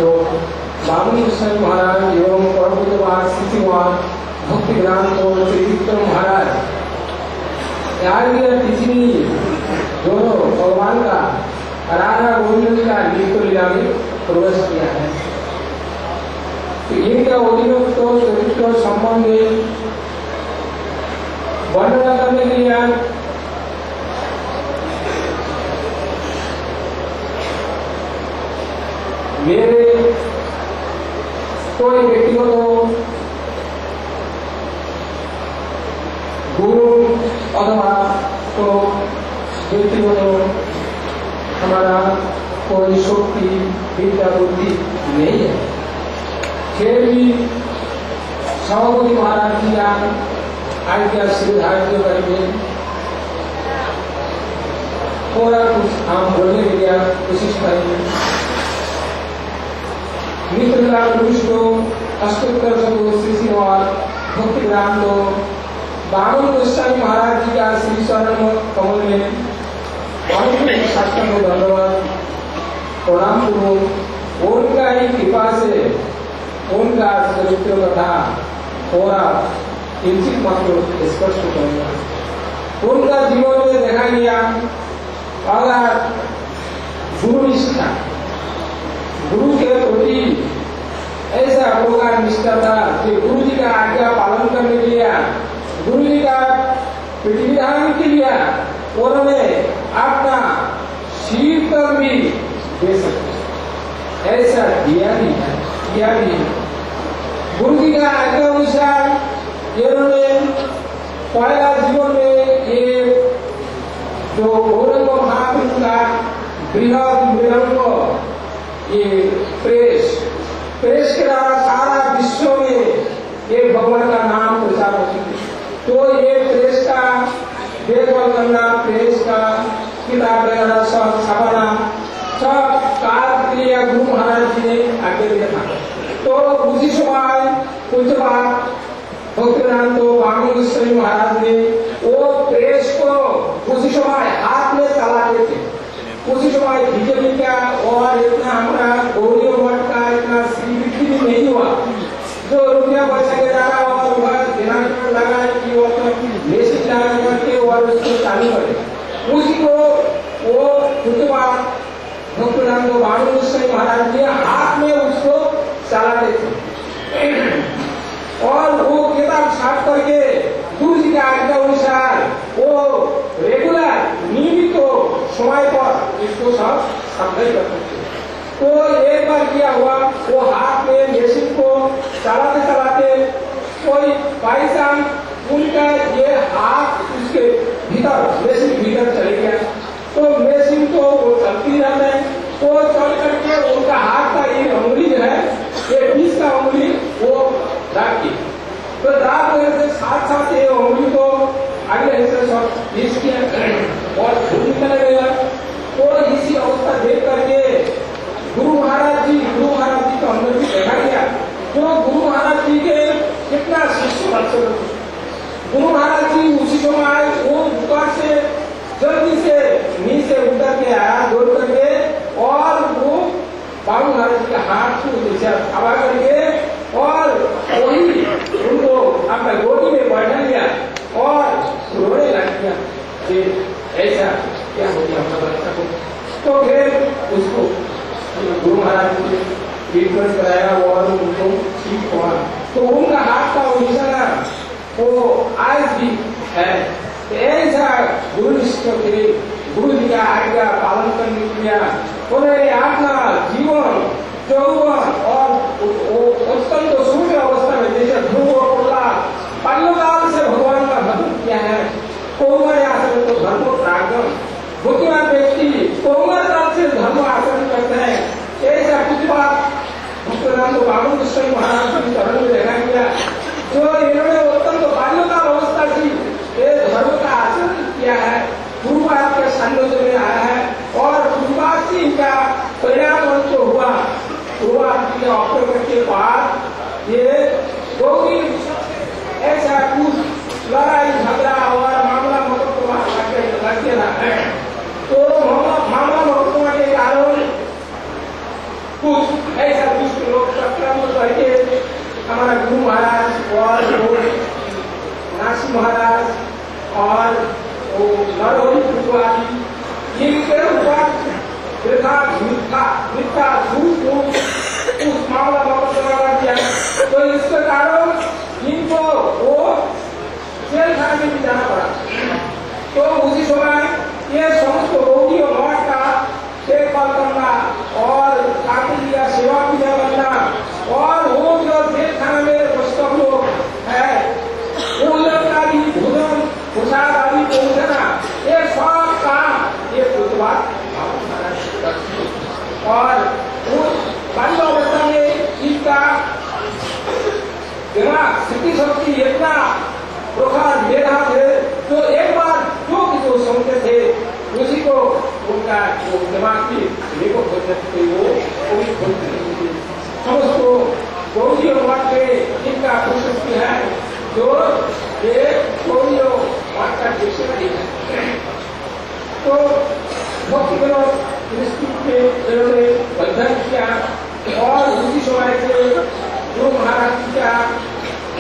D: वामन गोस्वामी महाराज एवं परम पूज्यपाद श्री भक्ति वेदांत त्रिविक्रम महाराज आज की तिथि दोनों भगवान का राधा गोविंद का नृत्य लीला में प्रवेश किया है। इनका अधीनस्थ चरित्र संबंध वर्णना करने के लिए मेरे कोई व्यक्तिगत गुरु अथवा तो व्यक्तिगत हमारा कोई शक्ति विद्या बुद्धि नहीं है। फिर भी सभापति महाराज की आज्ञा श्रीधार्य करके थोड़ा कुछ हम बोलने के लिए कोशिश करेंगे। मित्र का पुरुषो अष्टोत्तर श्री भक्ति वेदांत वामन गोस्वामी महाराज जी का श्री चरण कमल में शास्त्र में धन्यवाद प्रणाम पूर्वक उनका ही कृपा से उनका चरित्र कथा थोड़ा किंचित मात्र स्पष्ट करूंगा। उनका जीवन में देखा गया अगर गुरु निष्ठा गुरु के प्रति ऐसा प्रकार निष्ठा था कि गुरु जी का आज्ञा पालन करने के लिए गुरु जी का प्रतिविधान के लिए उन्होंने अपना शीर तक भी दे सकते ऐसा दिया भी है। गुरु जी का आज्ञा अनुसार इन्होंने पहला जीवन में ये जो गौरंग महाप्रभु का बृहद विलंब ये प्रेस के द्वारा सारा विश्व में ये भगवान का नाम प्रचार हो सके। तो ये प्रेस का देखभाल करना प्रेस का किताब वगैरह सब छापाना सब कार्य के लिए गुरु महाराज जी ने आगे दिया था। तो उसी समय पूज्यपाद भक्ति वेदांत वामन गोस्वामी महाराज ने वो प्रेस को उसी समय हाथ में चलाते थे। उसी समय बीजेपी का और इतना हमारा गौरी मठ का इतना श्रीवृद्धि भी नहीं हुआ जो रुपया पैसा के द्वारा और वह दिनांक लगा कि वो मैसेज लगा करके और उसको चालू करे उसी को वो पूज्यपाद भक्ति वेदांत वामन गोस्वामी महाराज जी हाथ में उसको चलाते थे और वो किताब छाप करके गुरु जी के आप नहीं कर सकते। तो एक बार क्या हुआ, वो हाथ में मशीन को चलाते चलाते कोई भाई साहब उनका ये हाथ उसके भीतर मशीन भीतर चले गया। तो मशीन को वो चलती रहता है, तो चल करके उनका हाथ का एक उंगली जो है, ये 20 का उंगली वो दाग गई। तो दाग होने से साथ साथ ये उंगली को अगले हिस्से से बीस किया और खून निकल गया। तो इसी अवस्था देख करके गुरु महाराज जी को अंदर भी देखा गया। तो गुरु महाराज जी के कितना शिष्य बच्चे, गुरु महाराज जी उसी समय आए, वो दुकान से जल्दी से नीचे उतर के आया दौड़ करके, और वो बाबू महाराज जी के हाथ को नीचे हवा करके और वही उनको अपने गोदी में बैठा लिया और रोने लग गया कि ऐसा क्या हो गया हमारे बच्चा को। तो फिर उसको गुरु महाराज जी ने ट्रीटमेंट कराया और उनको ठीक हुआ। तो उनका हाथ का निशाना वो आज भी है। ऐसा गुरु के गुरु जी का आज्ञा पालन करने के लिए उन्होंने अपना जीवन यौवन और अत्यंत सूर्य अवस्था में जैसे ध्रुव बोला बाल्यकाल से भगवान का भजन किया है। कोमल आचरण तो धर्म प्रागम, बुद्धिमान व्यक्ति कोमल काल से धर्म आचरण करते हैं। ऐसा कुछ बात भक्तराम को बाबू कृष्ण महाराज की चरण में देखा गया, जो इन्होंने अत्यंत बाल्यकाल अवस्था से ये धर्म का आचरण किया है, गुरुवार के सानिध्य में आया है और गुरुवार से इनका परिणाम उनको हुआ। गुरुवार के ऑपरेशन के बाद ये गौरी ऐसा कुछ लड़ाई झगड़ा और मामला मुकदमा लगे है। तो मामला मुकदमा के कारण कुछ ऐसा दुष्ट लोग संक्रमण करके हमारा गुरु महाराज और नासी महाराज और वो नरहरि आदि इनके ऊपर मिथ्या झूठ को उस मामला मुकदमा कर दिया। तो इसके कारण इनको वो जेल खाने में भी जाना पड़ा। तो उसी समय ये समस्त रोगी और मठ का देखभाल करना और ठाकुर या सेवा पूजा करना और वो जो जेल खाने में पुस्तक लोग है भोजन का भी भोजन प्रसाद आदि पहुंचाना, ये सब काम ये बुधवार और उस बाल्यावस्था में इसका दिमाग स्थिति शक्ति इतना प्रखर मेधा थे, तो एक बार जो समझते थे उसी को उनका वो दिमाग की लेको खोजते थे, वो भी खोजते थे। हम उसको गौरी और मठ पे इनका प्रशस्ति है, जो ये गौरी और मठ का डिक्शनरी है। तो भक्ति विनोद इंस्टीट्यूट में इन्होंने बंधन किया और उसी समय से गुरु महाराज जी का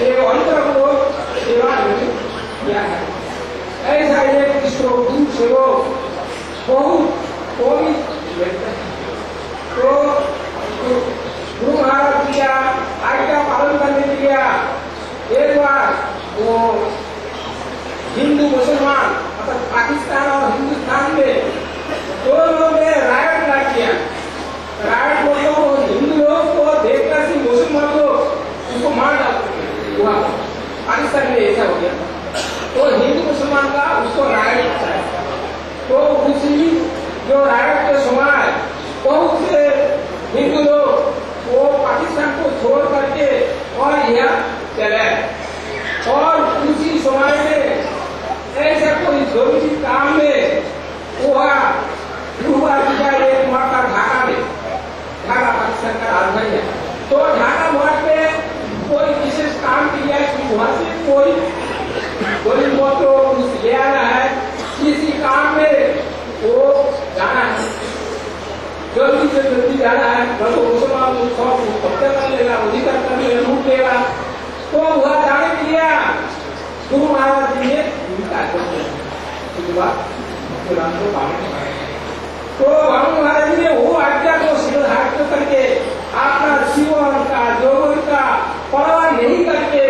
D: एक अंतर को सेवा किया है। ऐसा एक गुरु सेवक बहुत कोई तो गुरु महाराज जी का आज्ञा पालन करने के लिए एक बार वो हिंदू मुसलमान मतलब पाकिस्तान और हिंदुस्तान में दोनों ने रायट ला किया। रायट मतलब हिंदू लोग को देखकर से मुसलमान लोग उसको मार डालते हुआ पाकिस्तान में ऐसा हो गया। तो हिंदू मुसलमान का उसको रायट है। तो उसी जो रायट के समय बहुत से हिंदू लोग वो पाकिस्तान को छोड़ करके और यहाँ चले और उसी समय में ऐसा कोई जरूरी काम में हुआ एक मठ का ढाका में, ढाका पाकिस्तान का राजधानी है। तो ढाका मठ में कोई विशेष काम किया कि वहां से कोई गरीब तो ले आना है, किसी काम में वो जाना है, जल्दी से जल्दी जाना है, मुसलमान सब हत्या कर लेगा, अधिकार कर लेगा, लूट लेगा। तो वह जाने के लिए गुरु महाराज जी ने तो बाबू महाराज जी ने वो आज्ञा को सिद्धार्थ करके अपना जीवन का यौवन का परवाह नहीं करके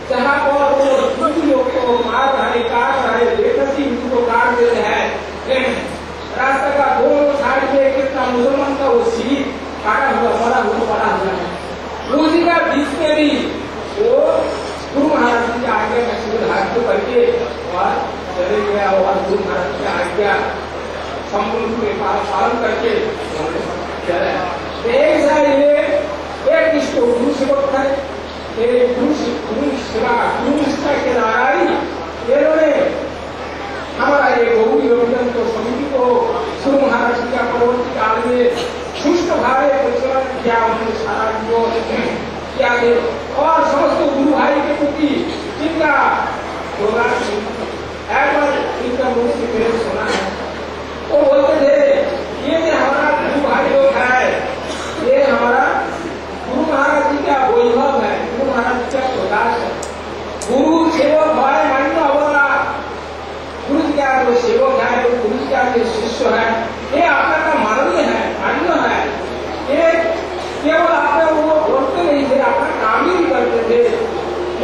D: जहाँ पर वो हिंदू लोग को मार रहे काट रहे बेकसी हिंदू को काट देते हैं, रास्ते का दोनों साइड में कितना और चले गया और गुरु महाराज की आज्ञा संपूर्ण रूप में पालन करके ऐसा ये एक इसको गुरु सेवक है, गुरु सेवा गुरु निष्ठा के नारायण इन्होंने हमारा ये गौरी योगदान को समिति को गुरु महाराज का परवर्ती काल में सुष्ट भावे प्रचलन किया, उन्होंने सारा योग किया और समस्त गुरु भाई के प्रति जिनका प्रोग्राम एक बार इनका मुंह से मेरे सुना है, वो बोलते थे ये जो हमारा गुरु भाई लोग है, ये हमारा गुरु महाराज जी का वैभव है, गुरु महाराज जी का प्रकाश है। गुरु सेवक भाई मानना होगा, गुरु जी का जो सेवक है, जो गुरु जी का जो शिष्य है, ये आपका का माननीय है, मान्य है। ये केवल आपने वो बोलते नहीं थे, अपना काम ही करते थे,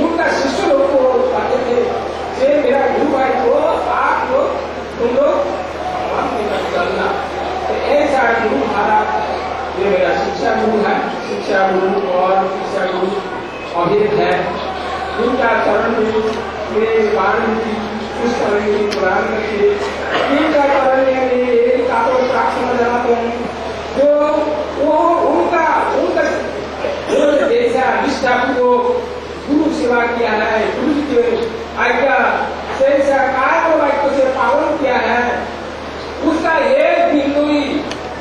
D: उनका शिष्य लोग को कहते थे ये मेरा गुरु भाई को आप लोग तुम लोग मान के चलना। तो ऐसा गुरु महाराज ये मेरा शिक्षा गुरु है, शिक्षा गुरु और शिक्षा गुरु अभेद है। उनका चरण में मेरे वाणी की उस तरह की पुराण करके इनका चरण में मेरे कातों प्रार्थना जनाता हूँ, जो वो उनका जैसा निष्ठा को गुरु सेवा किया है, गुरु जी के आज्ञा से काय वाक्य से पालन किया है, उसका एक बिंदु ही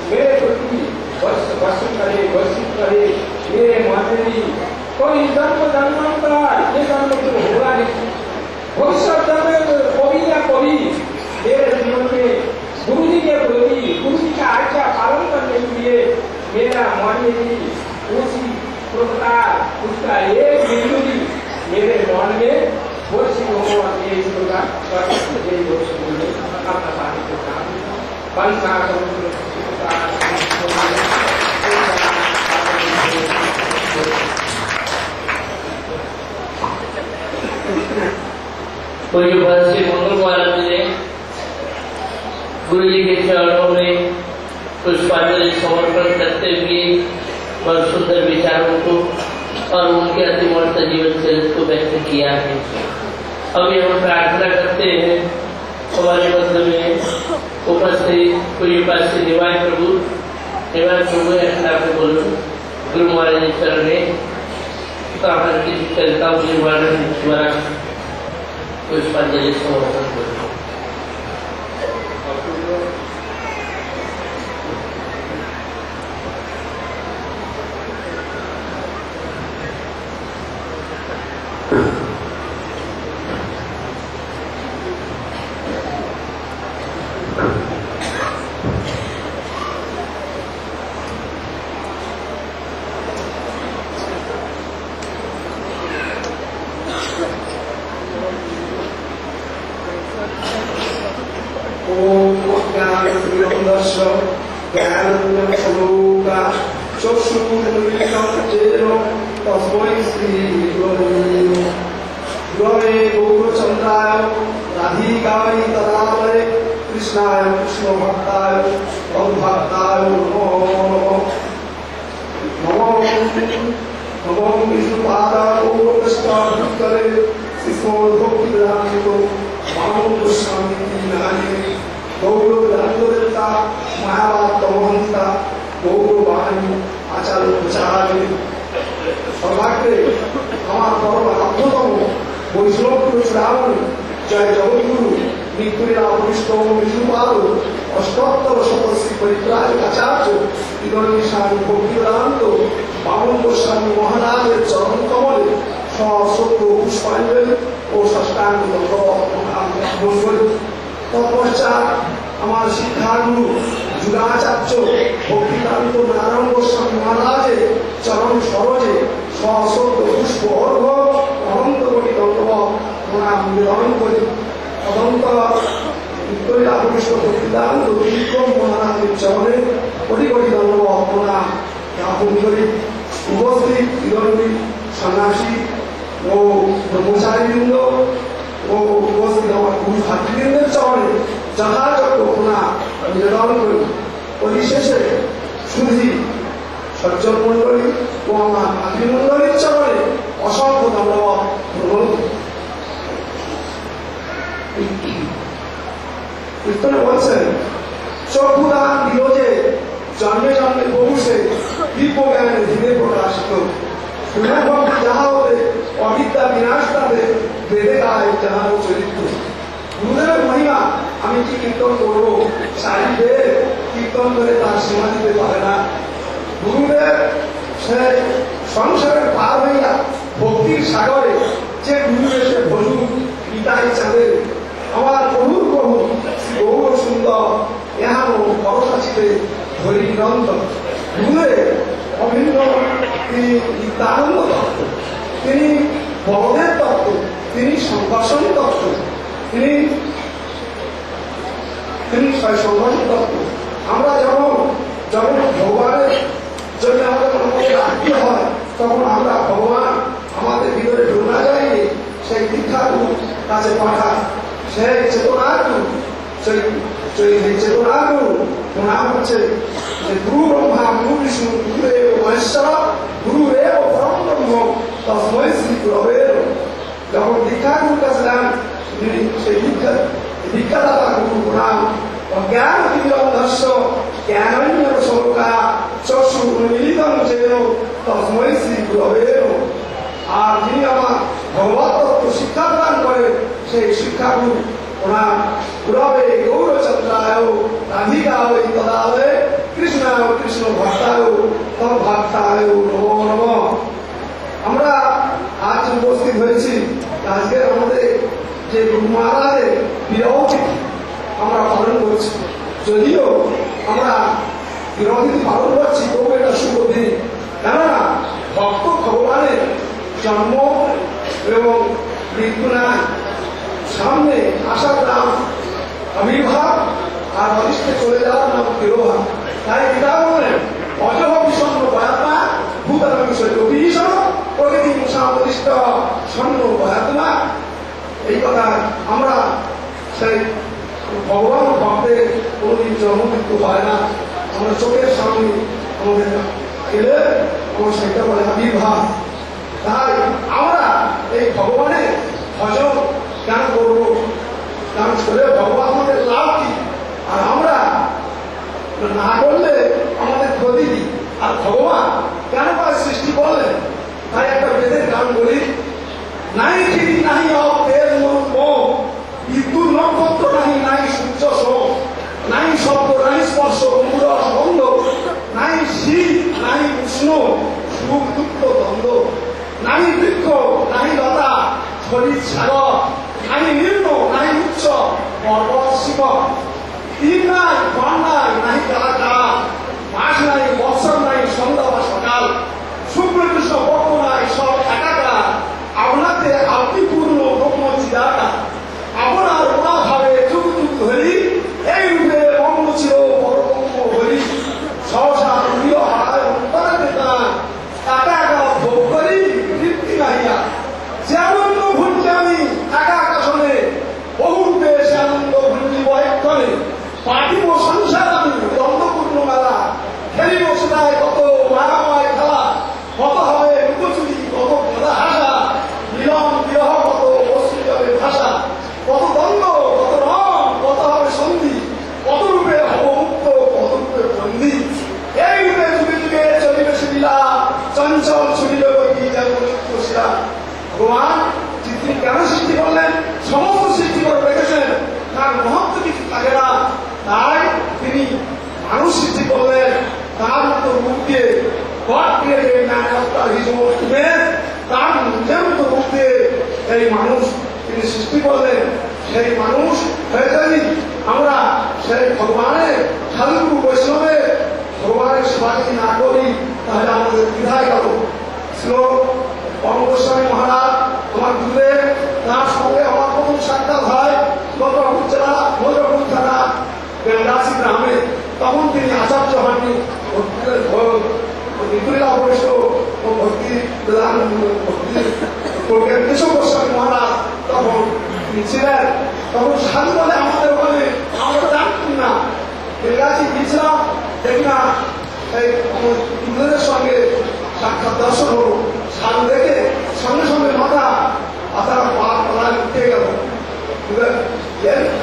D: मेरे प्रति वर्षित करे मेरे मानवी कोई जन्म जन्मांतर ये जन्म तो होगा नहीं, भविष्य जन्म कभी या कभी मेरे जीवन में गुरु जी के प्रति गुरु जी का आज्ञा पालन करने के लिए मेरा मानवी उसी प्रकार उसका एक बिंदु भी मेरे मन में वर्षित हो इस प्रकार
G: कोई वर्षी मंगल महाराज ने गुरु जी के चरणों में पुष्पांजलि समर्पण करते हुए बहुत सुंदर विचारों को और उनके अतिमूर्त जीवन चरित्र को व्यक्त किया है। अभी हम प्रार्थना करते हैं हमारे मध्य में उपस्थित कोई उपास्य निवाय प्रभु आपको बोलो गुरु महाराज जी चरण में की चरिताओं के वर्णन द्वारा पुष्पांजलि समर्पण करो।
D: কীর্তনে বলছেন চক্ষুদান দিল যে জন্মে জন্মে বহু সে দিব্য জ্ঞানে ধীরে প্রকাশিত ভক্তি যাহা হতে অবিদ্যা বিনাশ তাদের বেদে গায় যাহার চরিত্র। গুরুদেবের মহিমা আমি কি কীর্তন করবো, সারি বেদ কীর্তন করে তার সীমা দিতে পারে না। গুরুদেব সে সংসারের পার হইয়া ভক্তির সাগরে যে গুরু এসে ভজু গীতাই চাঁদের আমার বহুর বহু গৌর সুন্দর এহানো ভরসা ছিতে ধরি নিরন্তর। গুরুদেব অভিন্ন, তিনি নিত্যানন্দ তত্ত্ব, তিনি বলদেব তত্ত্ব, তিনি সংঘর্ষণ তত্ত্ব, তিনি সংঘর্ষণ তত্ত্ব। আমরা যখন ভগবানের জন্য আমাদের মনে রাখতে হয় তখন আমরা ভগবান আমাদের ভিতরে ঢোকা যায়নি সেই দীক্ষাগুরু কাছে পাঠায়। সেই চেতনাগুরু চেতনাগুরু নাম হচ্ছে গুরু ব্রহ্মা গুরু বিষ্ণু গুরুদেব মহেশ্বর গুরুদেব পরম ব্রহ্ম তস্মৈ শ্রী গুরবে। যখন দীক্ষাগুরুর কাছে যান তিনি সেই দীক্ষাদাতা গুরু নাম অজ্ঞান বিলম্বস্য জ্ঞানন্য স্বরূপা চক্ষু উন্মীলিতং যেন তস্মৈ শ্রী গুরবে। আর যিনি আমার ভগবত তত্ত্ব শিক্ষা প্রদান করে সেই শিক্ষাগুরু প্রণাম গুরবে গৌরচন্দ্রায় রাধিকায় তদায় কৃষ্ণায় কৃষ্ণ ভক্তায় তদ্ভক্তায় নমো নমঃ। আমরা আজ উপস্থিত হয়েছি আজকে আমাদের যে গুরু মহারাজের বিরহ তিথি আমরা পালন করছি। যদিও আমরা বিরহ তিথি পালন করছি তবু এটা শুভ দিন, কেননা ভক্ত ভগবানের জন্ম এবং মৃত্যু নাই, সামনে আসার নাম আবির্ভাব আর অদৃষ্টে চলে যাওয়ার নাম তিরোভাব। তাই এটা বলেন অজহ বিষণ্ণ বয়াত্মা ভূতার বিষয় ভীষণ প্রকৃতি মুসাদৃষ্ট স্বর্ণ বয়াত্মা। এই কথা আমরা সেই ভগবান ভক্তের কোনদিন জন্ম মৃত্যু হয় না, আমরা চোখের সামনে আমাদের এলে আমরা সেটা বলে আবির্ভাব। তাই আমরা এই ভগবানের ভজন কেন করবো, কারণ শরীরে ভগবান আমাদের লাভ কি, আর আমরা না করলে আমাদের ক্ষতি কি। আর ভগবান কেন পায় সৃষ্টি করলেন, তাই একটা বেদের গান বলি। নাই খিরি নাহি অপের বিদ্যুৎ নক্ষত্র নাহি, নাই সূর্য শোক, নাই শব্দ নাই স্পর্শ মূল গন্ধ, নাই শীত নাই উষ্ণ সুখ দুঃখ দ্বন্দ্ব, নাই বৃক্ষ নাই লতা শরীর সাগর, নাই নিম্ন নাই উচ্চ পর্বত শিখর, দিন নাই মান নাই নাই কালাকাল, মাস নাই বৎসর নাই সন্ধ্যা বা সকাল, শুক্র কৃষ্ণ পক্ষ নাই সব একাকার, আপনাতে আপনি পূর্ণ ব্রহ্ম চিদাকার, আপনার ওরা ভাবে যুগ যুগ ধরি এই রূপে ব্রহ্ম ছিল পরব্রহ্ম হরি, সহসা প্রিয় হারায় অন্তরে নেতা একা একা ভোগ করি তৃপ্তি নাহিয়া, যে আনন্দ ভুলতে আমি একা আকাশনে বহু বেশ আনন্দ ভুলি বয়ক্ষণে, পাঠিব সংসার আমি দ্বন্দ্বপূর্ণ মেলা, খেলিব সেটায় কত মারামায় খেলা, কত হবে লুকোচুরি কত কথা হাসা, মিলন বিরহ কত বস্তু যাবে ভাষা, কত দ্বন্দ্ব কত রং কত হবে সন্ধি, কত রূপে হব মুক্ত কত রূপে বন্দী, এই রূপে যুগে যুগে চলিবে শিলা চঞ্চল ছুটিল কি যেন শিলা। ভগবান তিনি কেন সৃষ্টি করলেন, সমস্ত সৃষ্টি করে রেখেছেন, তার মহত্ব কিছু থাকে না, তাই তিনি মানুষ সৃষ্টি করলেন তার মতো রূপ দিয়ে তার নিজের মতো রূপ দিয়ে এই মানুষ তিনি সৃষ্টি করলেন। সেই মানুষ হয়ে যদি আমরা সেই ভগবানের সাধুগুরু বৈষ্ণবের ভগবানের সেবা যদি না করি তাহলে আমাদের দ্বিধায় গেল। ছিল পরম গোস্বামী মহারাজ আমার গুরুদেব, তার সঙ্গে আমার প্রথম সাক্ষাৎ হয় মধুপুর জেলা মধুপুর থানা বেলগাছি গ্রামে। তখন তিনি আচার্য হননি, নিতুলীলা বৈশ্য ও ভক্তি কেশব গোস্বামী মহারাজ তখন তিনি ছিলেন। তখন সাধু বলে আমাদের ওখানে আমরা জানতাম না, বেলগাছি গিয়েছিলাম, দেখি না এই গুরুদেবের সঙ্গে সাক্ষাৎ দর্শন হলো। সাধু দেখে সঙ্গে সঙ্গে মাথা আসার পা উঠে গেল।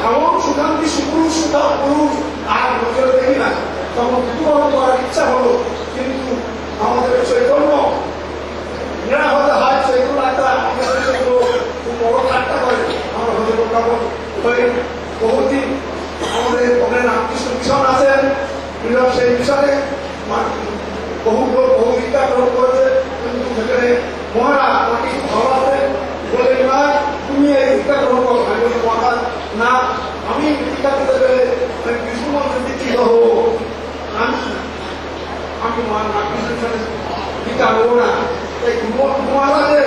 H: এমন সুকান্তি সুপুরুষ সুতা পুরুষ আর নজরে দেখি না, তখন মৃত্যুবরণ করার ইচ্ছা হলো। কিন্তু আমাদের চৈতন্য নিরাপদে হয়, চৈতন্য একটা আমাদের সেগুলো খুব বড় ঠাট্টা করে। আমরা হজর কাপড় হয়ে বহুদিন আমাদের ওখানে রামকৃষ্ণ মিশন আছেন, সেই মিশনে বহু দীক্ষা গ্রহণ করেছে। কিন্তু সেখানে মহারাজ আমার কিছু ভালো আছে বলে না, তুমি এই দীক্ষা গ্রহণ করো। আমি বলি মহারাজ না, আমি দীক্ষা দিতে গেলে বিষ্ণু মন্ত্রে দীক্ষিত হবো, আমি রামকৃষ্ণ মিশনে দীক্ষা হবো না। তাই মহারাজে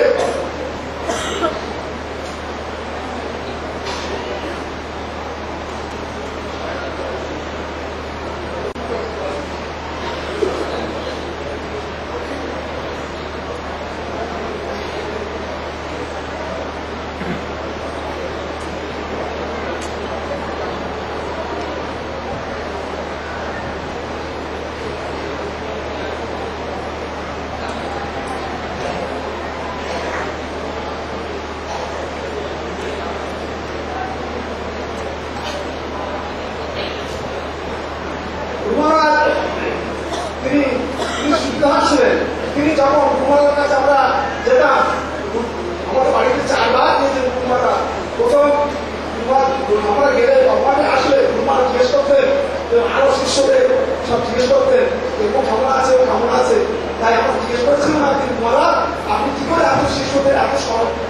H: তিনি যখন কুমারের কাছে আমরা যেতাম, আমাদের বাড়িতে 4 বার গিয়েছেন কুমাররা। প্রথম আমরা গেলে ভগবানে আসলে কুমার জিজ্ঞেস করতেন, আরো শিষ্যদের সব জিজ্ঞেস করতেন ও কেমন আছে, ও কেমন আছে। তাই আমরা জিজ্ঞেস করেছিলাম না তিনি কুমারা আপনি কি করে এত শিষ্যদের এত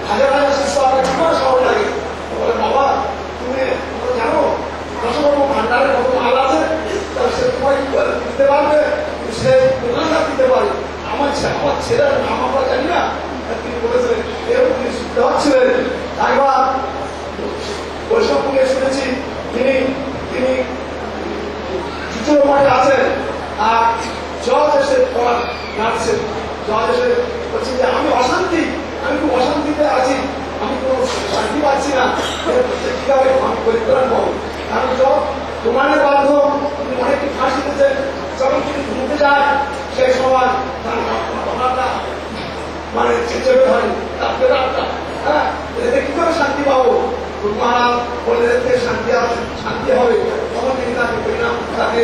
H: হাজার হাজার শিষ্য আপনার কি করে সরল লাগে? বলে বাবা তুমি জানো রসগোল্লা ভান্ডারের কত মাল আছে, সে তোমার দিতে পারবে, সে কোথায় দিতে পারে। আমার ছেলের নাম আমরা জানি না, তিনি বলেছেন এরকম তিনি শিখতে হচ্ছিলেন। একবার বৈষ্ণবকে শুনেছি তিনি চুচুর মাঠে আছেন, আর জজ এসে নাচছেন। জজ এসে বলছেন যে আমি অশান্তি, আমি খুব অশান্তিতে আছি, আমি কোনো শান্তি পাচ্ছি না, কিভাবে আমি পরিত্রাণ পাবো। কারণ জজ প্রমাণের বাধ্য, তিনি অনেককে ফাঁসি দিতেছেন। যখন তিনি ঘুমতে যায় সেই সময় তার বাবাটা মানে চেপে ধরে তারপরে রাতটা, হ্যাঁ এতে কি করে শান্তি পাবো? মহারাজ বলে এতে শান্তি হবে। তখন তিনি তাকে পরিণাম তাকে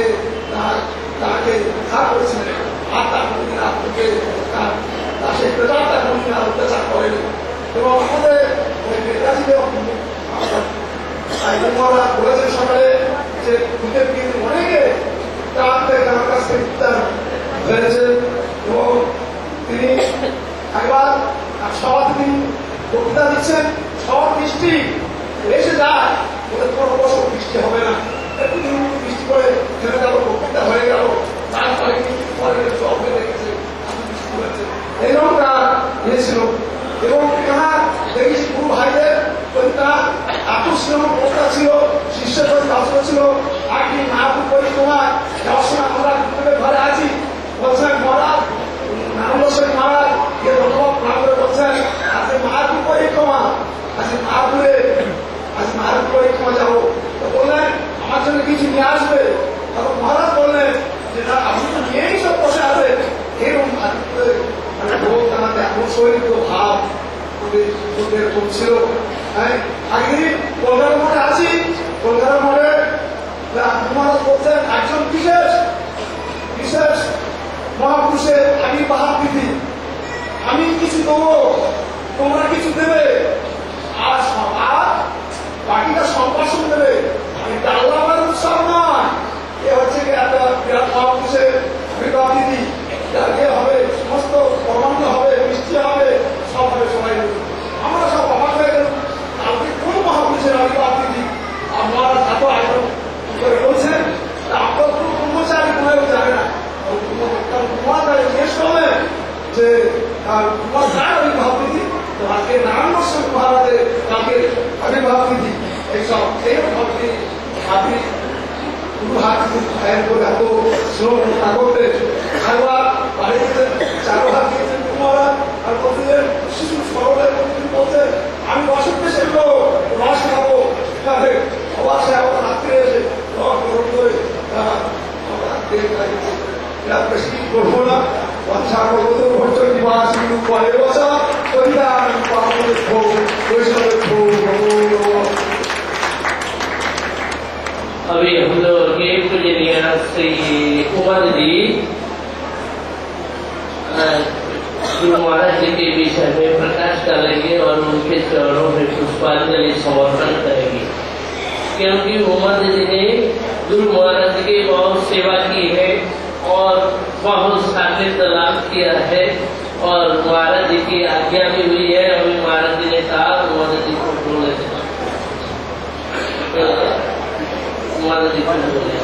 H: করেছিলেন, আর তার কোনদিন আপনাকে তার সেই প্রজারটা কোনদিন আর অত্যাচার করেনি। এবং আমাদের ওই নেতাজিদের মহারাজ বলেছেন সকালে যে ভূতের কিন্তু অনেকে তার কাছ থেকে তার হয়েছে। এবং তিনি একবার সভাপতি বক্তৃতা দিচ্ছেন, সব বৃষ্টি এসে যায়, ওদের কোনো বছর বৃষ্টি হবে না, একটু বৃষ্টি করে থেমে গেল, বক্তৃতা হয়ে গেল, তারপরে জব হয়ে গেছে, বৃষ্টি হয়েছে, এইরকম তার ইয়ে ছিল। এবং তার দেখেছি গুরু ভাইদের তার এত স্নেহ বক্তা ছিল, শিষ্যের প্রতি আগ্রহ ছিল। একদিন মায়াপুর পরিক্রমায় যাওয়ার সময় আমরা ঘরে আছি, বলছেন মহারাজ নারায়ণ মহারাজ গিয়ে ধন্যবাদ প্রণাম করে বলছেন আজকে মায়াপুর পরিক্রমা, আজকে মায়াপুর পরিক্রমা যাবো। তো বললেন আমার জন্য কিছু নিয়ে আসবে। তখন মহারাজ বললেন যে না আপনি তো নিয়েই সব বসে আছে। এরকম এমন শরীর ভাব এরকম ছিল। হ্যাঁ একদিন কলকাতা মঠে আছি, কলকাতা মঠে মহারাজ বলছেন একজন বিশেষ মহাপুরুষের আমি বাহার দিদি, আমি কিছু দেবো, তোমরা কিছু দেবে, আর বাকিটা সম্ভাষণ দেবে। এটা আল্লাহ আমার উৎসব নয়, এ হচ্ছে একটা বিরাট মহাপুরুষের আবির্ভাব দিদি, ইয়ে হবে, সমস্ত কর্মান্ত হবে, মিষ্টি হবে, সব হবে, সবাই আমরা সব অবাক হয়ে গেল। আপনি কোন মহাপুরুষের আবির্ভাব দিদি আমার এত আগ্রহ করে বলছেন? আপনার কোন কর্মচারী কোথায় জানে না, তোমার জিজ্ঞেস করবে যে তোমার কার আবির্ভাব দিদি, তো আজকে নারায়ণ মহারাজের কাকে আবির্ভাব দিদি, এইসব এইরকম আপনি গুরু হাত ফায়ার করে এত শ্রম না করতেন। একবার বাড়িতে 4 হাত দিয়েছেন মহারাজ, আর বলছিলেন শিশু সরলের বলছেন আমি অসুখ পেশের লোক, রস খাবো, আবার সে আবার রাত্রে এসে রস গ্রহণ করে বেশি করবো না। ভট্ট নিবাস পরে বসা পরিধান বৈষ্ণবের
G: अभी हम लोग के पूजनीय श्री उमर जी गुरु महाराज जी के विषय में प्रकाश करेंगे और उनके चरणों में पुष्पांजलि समर्पण करेंगे, क्योंकि उमर जी ने गुरु महाराज जी की बहुत सेवा की है और बहुत सानिध्य लाभ किया है और महाराज जी की आज्ञा भी हुई है। अभी महाराज जी ने कहा उमर जी को बोले, उमर जी को बोले।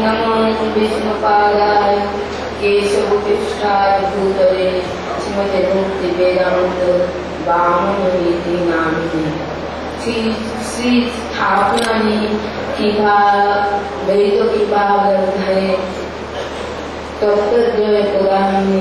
I: नमो विष्णुपादाय केशवपिष्ठाय भूतले श्रीमते भक्ति वेदांत वामनोति नामिने। श्री स्थापनानि कृपा वैदिक कृपा ग्रंथ है तत्व प्रदान